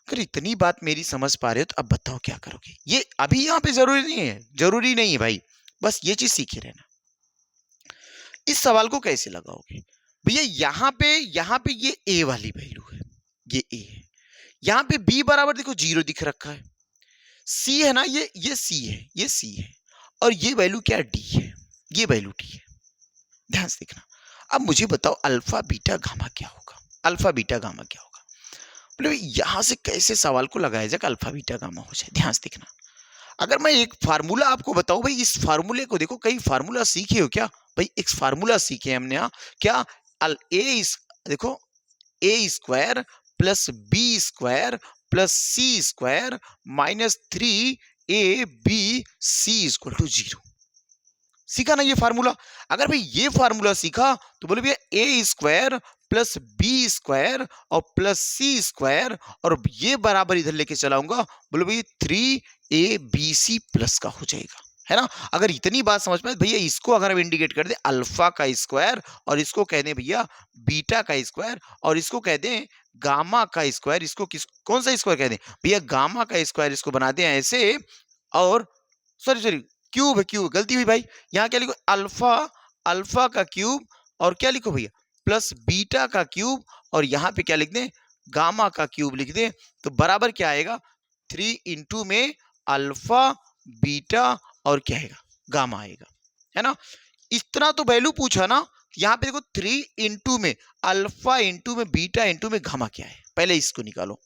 अगर इतनी बात मेरी समझ पा रहे हो तो अब बताओ क्या करोगे, ये अभी यहाँ पे जरूरी नहीं है, जरूरी नहीं है भाई, बस ये चीज सीखे रहना। इस सवाल को कैसे लगाओगे भैया, यहाँ पे ये a वाली वैल्यू है, ये a है, यहाँ पे b बराबर देखो 0 दिख रखा है, c है ना, ये c है, ये c है, और ये वैल्यू क्या d है, ये वैल्यू d है, ध्यान से देखना। अब मुझे बताओ अल्फा बीटा गामा क्या होगा, अल्फा बीटा गामा क्या होगा, बोले यहां से कैसे सवाल को लगाया जाए अल्फा बीटा गामा हो जाए, ध्यान से देखना। अगर मैं एक फार्मूला आपको बताऊं भाई, इस फार्मूले को देखो, कई फार्मूला सीखे हो क्या भाई, एक फार्मूला सीखे हमने यहाँ, क्या देखो a square plus b square plus c square -3ab/c = 0, सीखा ना ये फार्मूला। अगर भाई ये फार्मूला सीखा तो बोले भैया a square plus B square और प्लस सी स्क्वायर, और ये बराबर इधर लेके चलाऊंगा, बोलो भैया 3abc प्लस का हो जाएगा, है ना। अगर इतनी बात समझ पाए भैया, इसको अगर हम इंडिकेट कर दे अल्फा का स्क्वायर, और इसको कह दें भैया बीटा का स्क्वायर, और इसको कह दें गामा का स्क्वायर, इसको कौन सा स्क्वायर कह दें भैया, गामा का स्क्वायर, इसको बना दें ऐसे, और सॉरी क्यूब है, क्यूब गलती हुई भाई, यहाँ क्या लिखो अल्फा, अल्फा का क्यूब, और क्या लिखो भैया प्लस बीटा का क्यूब और यहाँ पे क्या लिख दें, गामा का क्यूब लिख दें, तो बराबर क्या आएगा, 3 इंटू में अल्फा बीटा और क्या आएगा, गामा आएगा, है ना। इतना तो वैल्यू पूछा ना, यहाँ पे देखो 3 इंटू में अल्फा इंटू में बीटा इंटू में गामा क्या है, पहले इसको निकालो,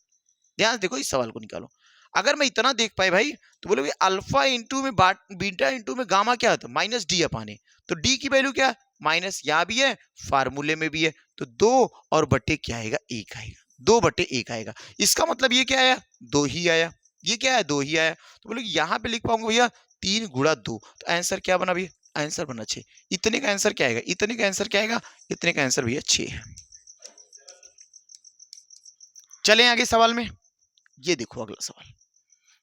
ध्यान से देखो इस सवाल को निकालो। अगर मैं इतना देख पाए भाई तो बोलोगे अल्फा इंटू में बीटा इंटू में गामा क्या होता है, माइनस डी अपाने, तो डी की वैल्यू क्या है, माइनस, यहाँ भी है फार्मूले में भी है, तो 2 और बटे क्या आएगा, 1 आएगा, 2/1 आएगा। इसका मतलब ये क्या आया, 2 ही आया, ये क्या है, 2 ही आया, तो बोलोगे यहाँ पे लिख पाऊंगा भैया 3 गुणा 2, तो आंसर क्या बना भैया, आंसर बना 6। इतने का आंसर क्या आएगा, इतने का आंसर क्या आएगा, इतने का आंसर भैया 6 है। चलें आगे सवाल में, ये देखो अगला सवाल,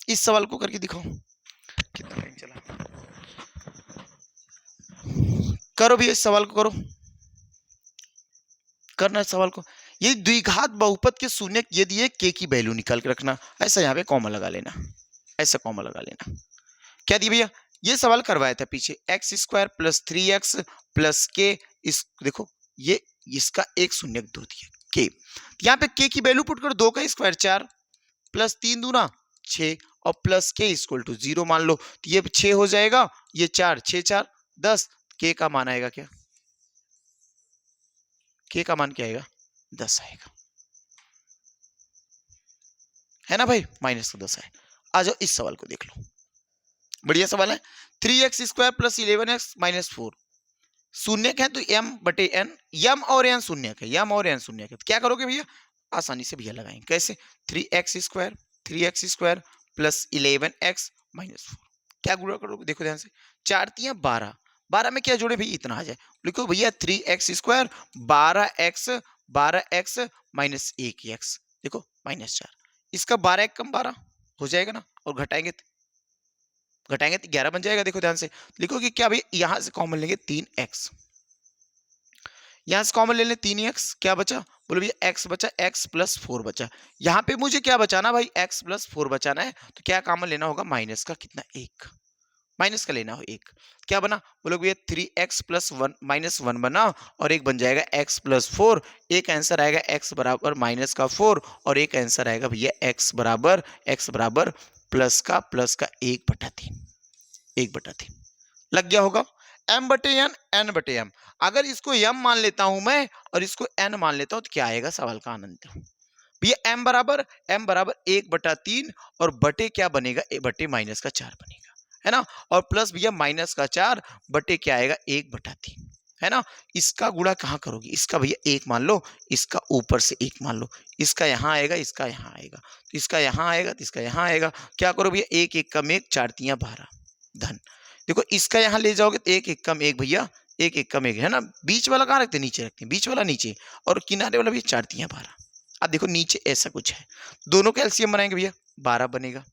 इस सवाल को करके दिखाओ, कितना टाइम चला, करो भैया इस सवाल को करो, करना इस सवाल को। ये द्विघात बहुपद के शून्य ये दिए, के की वैल्यू निकाल के रखना, ऐसा यहाँ पे कॉमा लगा लेना, ऐसा कॉमा लगा लेना। क्या दिया भैया, ये सवाल करवाया था पीछे, x square plus 3x plus के, इस देखो ये इसका एक शून्य 2 दिया के, यहाँ पे के की वैल्यू पुट करो, 2 का स्क्वायर 4 प्लस 3 दूना 6 और प्लस के इक्वल टू 0 मान लो, तो ये 6 हो जाएगा, ये 4 6 4 10, के का मान आएगा क्या, के का मान क्या आएगा, 10 आएगा, है ना भाई, माइनस का 10 है। आ जाओ इस सवाल को देख लो, बढ़िया सवाल है। 3x square plus 11x minus 4 शून्य है, तो m बटे n, यम और n शून्य है, यम और n शून्य है, तो क्या करोगे भैया, आसानी से भैया लगाएंगे, कैसे, 3x square plus 11x minus 4, क्या गुणा करोगे, देखो ध्यान से, 4 तियां 12, 12 में क्या जोड़े भाई, इतना आ जाए, लिखो भैया 3x square 12x minus 1x, देखो माइनस 4, इसका 12 एक कम 12 हो जाएगा ना, और घटाएंगे तो 11 बन जाएगा, देखो ध्यान से, लिखो कि क्या भाई, यहां से कॉमन लेंगे 3x, यहां से कॉमन ले लें 3x, क्या बचा, बोलो भैया x बचा, x प्लस 4 बचा, यहाँ पे मुझे क्या बचाना भाई, x प्लस 4 बचाना है, तो क्या कॉमन लेना होगा, माइनस का कितना, 1, माइनस का लेना हो 1, क्या बना, बोलो भैया 3x प्लस 1 माइनस 1 बना, और एक बन जाएगा x प्लस 4, एक आंसर आएगा x बराबर माइनस का 4, और एक आंसर आएगा भैया x बराबर प्लस का 1/3, 1/3 लग गया होगा, m बटे n, n बटे m, अगर इसको m मान लेता हूं मैं और इसको n मान लेता हूं तो क्या आएगा, सवाल का आनंद भैया, m बराबर 1/3 और बटे क्या बनेगा, बटे माइनस का 4 बनेगा, है ना, और प्लस भैया माइनस का 4 बटे क्या आएगा, 1/3, है ना। इसका गुणा कहाँ करोगे, इसका भैया 1 मान लो, इसका ऊपर से 1 मान लो, इसका यहाँ आएगा, इसका यहाँ आएगा, तो इसका यहाँ आएगा, तो इसका यहाँ आएगा, क्या करो भैया, 1 1 कम 1 4 तियां 12 धन, देखो इसका यहाँ ले जाओगे तो 1 1 कम 1 भैया, 1 1 कम 1 है ना, बीच वाला कहाँ रखते हैं, नीचे रखते हैं, बीच वाला नीचे, और किनारे वाला भी 4 तियां 12, अब देखो नीचे ऐसा कुछ है, दोनों का एलसीएम बनाएंगे भैया 12 बनेगा,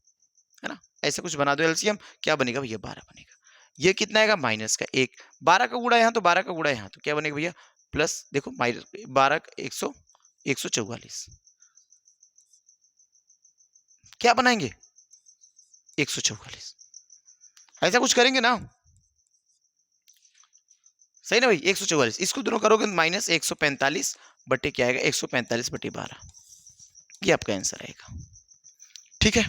है ना, ऐसा कुछ बना दो एलसीएम, क्या बनेगा भैया, 12 बनेगा, ये कितना आएगा, माइनस का 1, 12 का गुणा यहाँ तो 12 का गुणा यहाँ, तो क्या बनेगा भैया, प्लस देखो माइनस 12 144, क्या बनाएंगे 144, ऐसा कुछ करेंगे ना, सही ना भाई, 144, इसको दोनों करोगे माइनस 145 बटे क्या आएगा, 145 बटे 12, ये आपका आंसर आएगा, ठीक है।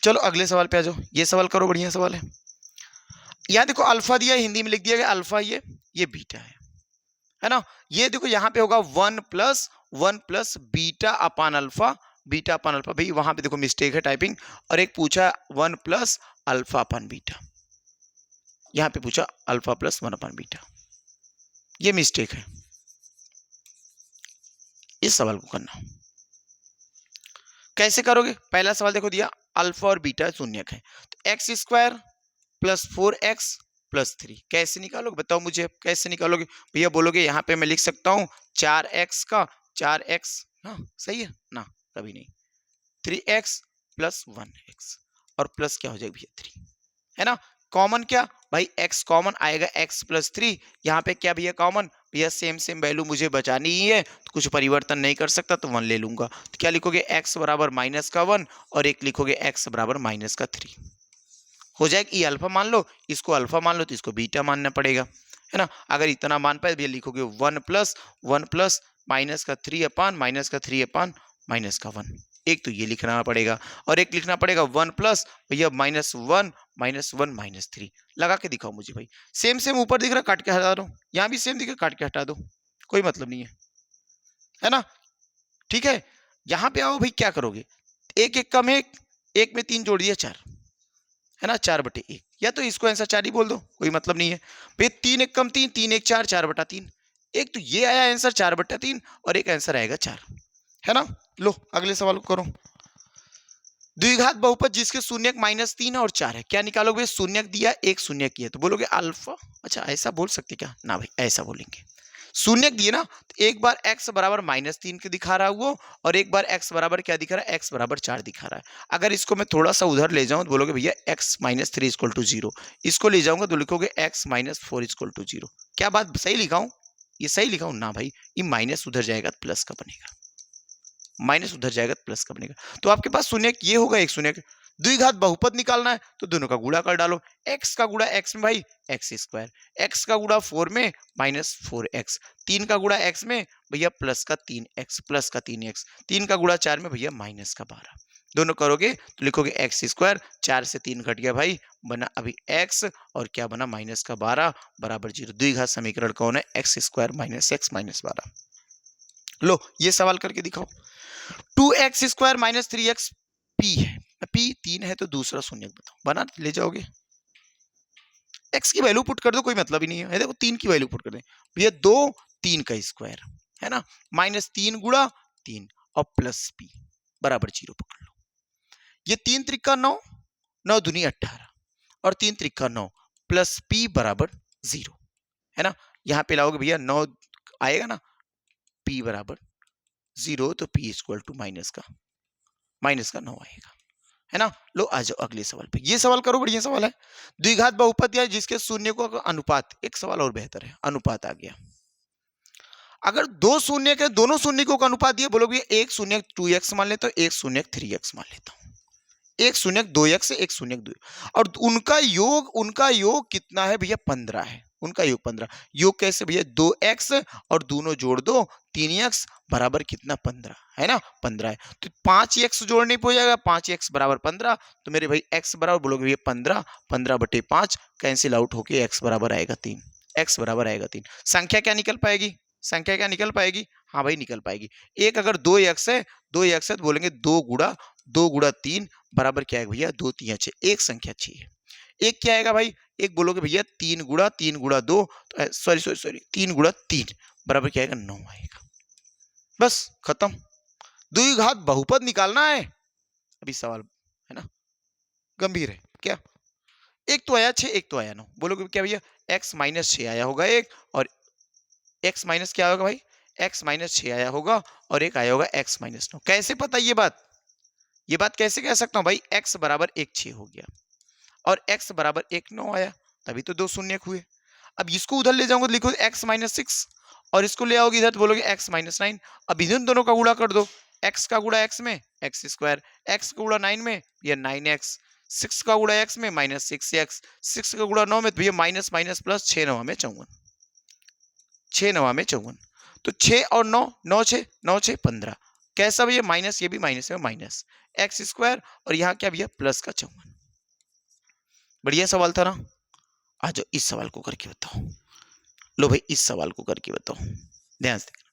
चलो अगले सवाल पे आ जाओ, ये सवाल करो, बढ़िया सवाल है, यहाँ देखो अल्फा दिया है, हिंदी में लिख दिया गया अल्फा, ये बीटा है ना, ये देखो यहाँ पे होगा 1 प्लस बीटा अपान अल्फा, भाई वहां पे देखो मिस्टेक है टाइपिंग, और एक पूछा 1 प्लस अल्फा अपान बीटा, यहाँ पे पूछा अल्फा प्लस 1 अपान बीटा, ये मिस्टेक है, इस सवाल को करना कैसे करोगे, पहला सवाल देखो दिया अल्फा और बीटा शून्यक है, तो x square plus 4x plus 3 कैसे निकालोगे, बताओ मुझे कैसे निकालोगे भैया, बोलोगे यहाँ पे मैं लिख सकता हूँ 4x का 4x, हाँ सही है ना, कभी नहीं, 3x प्लस 1x और प्लस क्या हो जाएगा भैया 3, है ना, कॉमन क्या भाई, x कॉमन आएगा, x प्लस 3, यहाँ पे क्या भैया कॉमन, भैया सेम वैल्यू मुझे बचानी ही है, तो कुछ परिवर्तन नहीं कर सकता, तो 1 ले लूंगा, तो क्या लिखोगे, x बराबर माइनस का 1 और एक लिखोगे x बराबर माइनस का 3, हो जाएगा, ये अल्फा मान लो, इसको अल्फा मान लो, तो इसको बीटा मानना पड़ेगा, है ना। अगर इतना मान पाए भैया लिखोगे 1 प्लस माइनस का 3 अपान माइनस का 3 अपान माइनस का 1। एक तो ये लिखना पड़ेगा और एक लिखना पड़ेगा 1 प्लस भैया -1 -1 -3। लगा के दिखाओ मुझे भाई। सेम सेम ऊपर दिख रहा है, काट के हटा दो। यहाँ भी सेम दिख रहा है, काट के हटा दो, कोई मतलब नहीं है ना। ठीक है, यहाँ पे आओ भाई, क्या करोगे, एक एक कम एक में 3 जोड़ दिया 4, है ना, 4/1। या तो इसको आंसर 4 ही बोल दो, कोई मतलब नहीं है। फिर 3 एक कम 3, 3 एक 4, 4/3। एक तो ये आया आंसर 4/3 और एक आंसर आएगा 4, है ना। लो अगले सवाल को करो। द्विघात बहुपद जिसके शून्यक -3 और 4 है, क्या निकालोगे। शून्यक दिया, एक शून्यक किया, तो बोलोगे अल्फा। अच्छा ऐसा बोल सकते क्या, ना भाई ऐसा बोलेंगे। शून्यक दिए ना, तो एक बार x बराबर -3 के दिखा रहा है वो, और एक बार x बराबर क्या दिखा रहा है, x बराबर 4 दिखा रहा है। अगर इसको मैं थोड़ा सा उधर ले जाऊं तो बोलोगे भैया x -3 = 0। इसको ले जाऊंगा तो लिखोगे x -4 = 0। क्या बात सही लिखा हूं, ये सही लिखा हूं ना भाई। ये माइनस उधर जाएगा तो प्लस का बनेगा, माइनस उधर जाएगा तो प्लस का बनेगा। तो आपके पास शून्यक ये होगा, एक शून्यक। द्विघात बहुपद निकालना है तो दोनों का गुणा कर डालो। x का गुणा x में भाई x², x का गुणा 4 में -4x, 3 का गुणा x में भैया प्लस का 3x, प्लस का 3x, 3 का गुणा 4 में भैया माइनस का 12। दोनों करोगे तो लिखोगे x², 4 से 3 घट गया भाई, बना अभी x और क्या बना -12 बराबर 0। द्विघात समीकरण कौन है, x² - x -12। लो ये सवाल करके दिखाओ। 2x² - 3x p है, p 3 है तो दूसरा शून्यक बताओ, बना ले जाओगे। x की वैल्यू पुट कर दो, कोई मतलब ही नहीं है। देखो 3 की वैल्यू पुट कर दें भैया, 2 3 का स्क्वायर है ना, -3 गुणा 3 और प्लस p बराबर 0 पकड़ लो। ये 3 त्रिका 9, 9 दूनी 18 और 3 त्रिका 9 प्लस p बराबर 0, है ना। यहाँ पे लाओगे भैया 9 आएगा ना, p बराबर 0, तो p = -9 आएगा, है ना। लो आ जाओ अगले सवाल पे, ये सवाल करो, बढ़िया सवाल है। द्विघात बहुपद या जिसके शून्य का अनुपात, एक सवाल और बेहतर है, अनुपात आ गया। अगर दो शून्य के दोनों शून्यकों का अनुपात दिया, बोलोगे एक शून्यक 2x मान लेता हूं, एक शून्यक 3x मान लेता हूं, एक शून्यक 2x से एक शून्यक 2, और उनका योग कितना है भैया, 15 है। उनका योग 15। योग कैसे भैया, 2x और दोनों जोड़ दो 3x बराबर कितना, 15, है ना, 15 है। तो 5x जोड़ने पे हो जाएगा, 5x बराबर 15। तो मेरे भाई x बराबर बोलोगे भैया 15, 15/5 कैंसिल आउट होके x बराबर आएगा 3, x बराबर आएगा 3। संख्या क्या निकल पाएगी, संख्या क्या निकल पाएगी, हाँ भाई निकल पाएगी। एक अगर 2x है, 2x है तो बोलेंगे 2 गुणा 3 बराबर क्या है भैया, 2 3 6, एक संख्या 6 है। एक क्या आएगा भाई, एक बोलोगे भैया 3 गुणा 2, सॉरी 3 गुणा 3 बराबर क्या आएगा, 9 आएगा। बस खत्म। द्विघात बहुपद निकालना है, अभी सवाल है ना गंभीर है क्या। एक तो आया 6, एक तो आया 9, बोलोगे क्या भैया, x - 6 आया होगा एक, और x माइनस क्या होगा भाई, x - 6 आया होगा, और एक आया होगा x - 9। कैसे पता ये बात कैसे कह सकता हूं भाई, x बराबर 1 6 हो गया और x बराबर 1 9 आया, तभी तो दो शून्यक हुए। अब इसको उधर ले जाऊंगा तो लिखो x - 6, और इसको ले आओगे इधर तो बोलोगे x - 9। अब इन दोनों का गुणा कर दो, x का गुणा x में x², x का गुणा 9 में ये 9x, 6 का गुणा x में -6x, 6 का गुणा 9 में तो भैया माइनस माइनस प्लस, 6 9 में 54, 6 9 में 54। तो 6 और 9, 9 6 9 6 15, कैसा भैया माइनस, ये भी माइनस है, माइनस x² और यहाँ क्या भैया प्लस का 54। बढ़िया सवाल था ना। आ जाओ इस सवाल को करके बताओ। लो भाई इस सवाल को करके बताओ, ध्यान से देखना,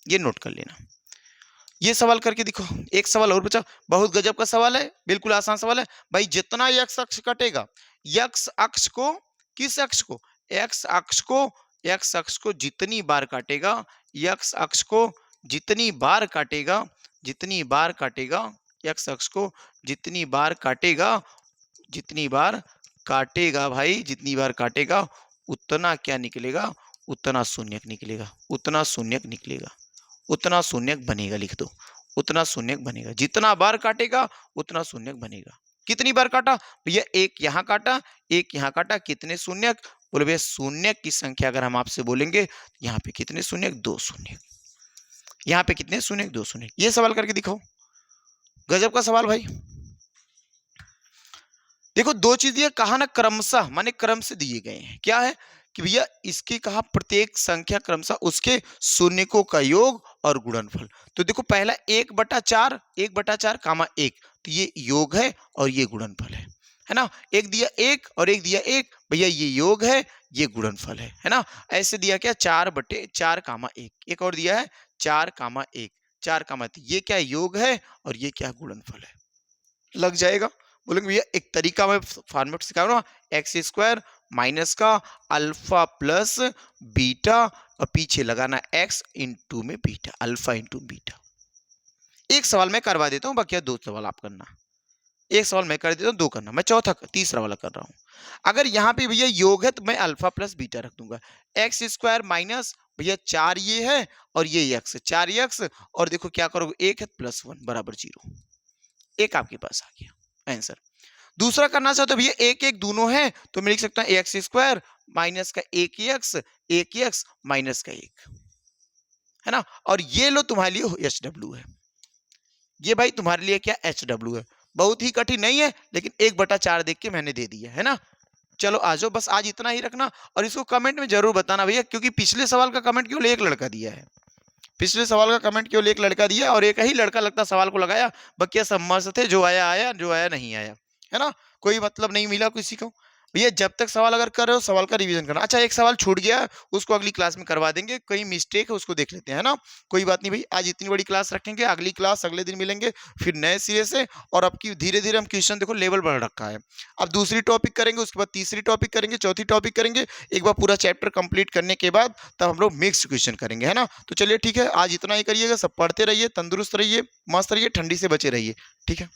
ये नोट कर लेना। ये सवाल करके दिखो। एक सवाल और बचा, बहुत गजब का सवाल है, बिल्कुल आसान सवाल है भाई। जितना x अक्ष कटेगा, x अक्ष को, किस अक्ष को, x अक्ष को, x अक्ष को जितनी बार काटेगा, x अक्ष को जितनी बार काटेगा, जितनी बार काटेगा, x अक्ष को जितनी बार काटेगा, जितनी बार काटेगा भाई, जितनी बार काटेगा उतना क्या निकलेगा, उतना शून्यक निकलेगा, उतना शून्यक निकलेगा, उतना शून्यक बनेगा। लिख दो, उतना शून्यक बनेगा। जितना बार काटेगा उतना शून्यक बनेगा। कितनी बार काटा भैया, एक यहाँ काटा, एक यहाँ काटा, कितने शून्यक, बोले भैया शून्यक की संख्या अगर हम आपसे बोलेंगे यहाँ पे कितने शून्यक, 2 शून्यक। यहाँ पे कितने शून्यक, 2 शून्यक। ये सवाल करके दिखाओ, गजब का सवाल भाई। देखो दो चीज ये कहा ना, क्रमशः माने क्रम से दिए गए हैं। क्या है कि भैया इसके कहा प्रत्येक संख्या क्रमशः उसके शून्यकों का योग और गुणनफल। तो देखो पहला 1/4 1/4 कामा 1, तो ये योग है और ये गुणनफल है ना। एक दिया 1 और एक दिया 1, भैया ये योग है ये गुणनफल है ना। ऐसे दिया क्या 4/4 कामा 1, एक और दिया है 4 कामा 1, 4 कामा 3, ये क्या योग है और ये क्या गुणनफल है। लग जाएगा। बोलेंगे भैया एक तरीका मैं फॉर्मेट सिखा रहा हूँ, एक्स स्क्वायर माइनस का अल्फा प्लस बीटा और पीछे लगाना एक्स इंटू में बीटा, अल्फा इंटू बीटा। एक सवाल मैं करवा देता हूँ, बाकी 2 सवाल आप करना। एक सवाल मैं कर देता हूँ, 2 करना। मैं तीसरा वाला कर रहा हूँ। अगर यहाँ पे भैया योग है तो मैं अल्फा प्लस बीटा रख दूंगा। एक्स स्क्वायर माइनस भैया 4 ये है और ये एक्स, 4x और देखो क्या करोगे 1 है प्लस 1 बराबर 0। एक आपके पास आ गया आंसर। दूसरा करना चाहते हो भैया 1 1 दोनों है तो मैं लिख सकता हूँ एक्स स्क्वायर माइनस का 1x माइनस का 1 है ना। और ये लो तुम्हारे लिए HW है, ये भाई तुम्हारे लिए क्या HW है। बहुत ही कठिन नहीं है लेकिन 1/4 देख के मैंने दे दिया है ना। चलो आ जाओ, बस आज इतना ही रखना और इसको कमेंट में जरूर बताना भैया, क्योंकि पिछले सवाल का कमेंट केवल एक लड़का दिया है। पिछले सवाल का कमेंट केवल एक लड़का दिया और एक ही लड़का लगता सवाल को लगाया, बाकी सब मस्त थे, जो आया आया, जो आया नहीं आया, है ना। कोई मतलब नहीं मिला किसी को। भैया जब तक सवाल अगर कर रहे हो सवाल का रिवीजन करना। अच्छा एक सवाल छूट गया, उसको अगली क्लास में करवा देंगे, कहीं मिस्टेक है उसको देख लेते हैं, है ना। कोई बात नहीं भाई, आज इतनी बड़ी क्लास रखेंगे, अगली क्लास अगले दिन मिलेंगे फिर नए सिरे से। और अब की धीरे धीरे हम क्वेश्चन देखो लेवल बढ़ रखा है। अब दूसरी टॉपिक करेंगे, उसके बाद तीसरी टॉपिक करेंगे, चौथी टॉपिक करेंगे। एक बार पूरा चैप्टर कंप्लीट करने के बाद तब हम लोग मिक्स क्वेश्चन करेंगे, है ना। तो चलिए ठीक है, आज इतना ही करिएगा, सब पढ़ते रहिए, तंदुरुस्त रहिए, मस्त रहिए, ठंडी से बचे रहिए, ठीक है।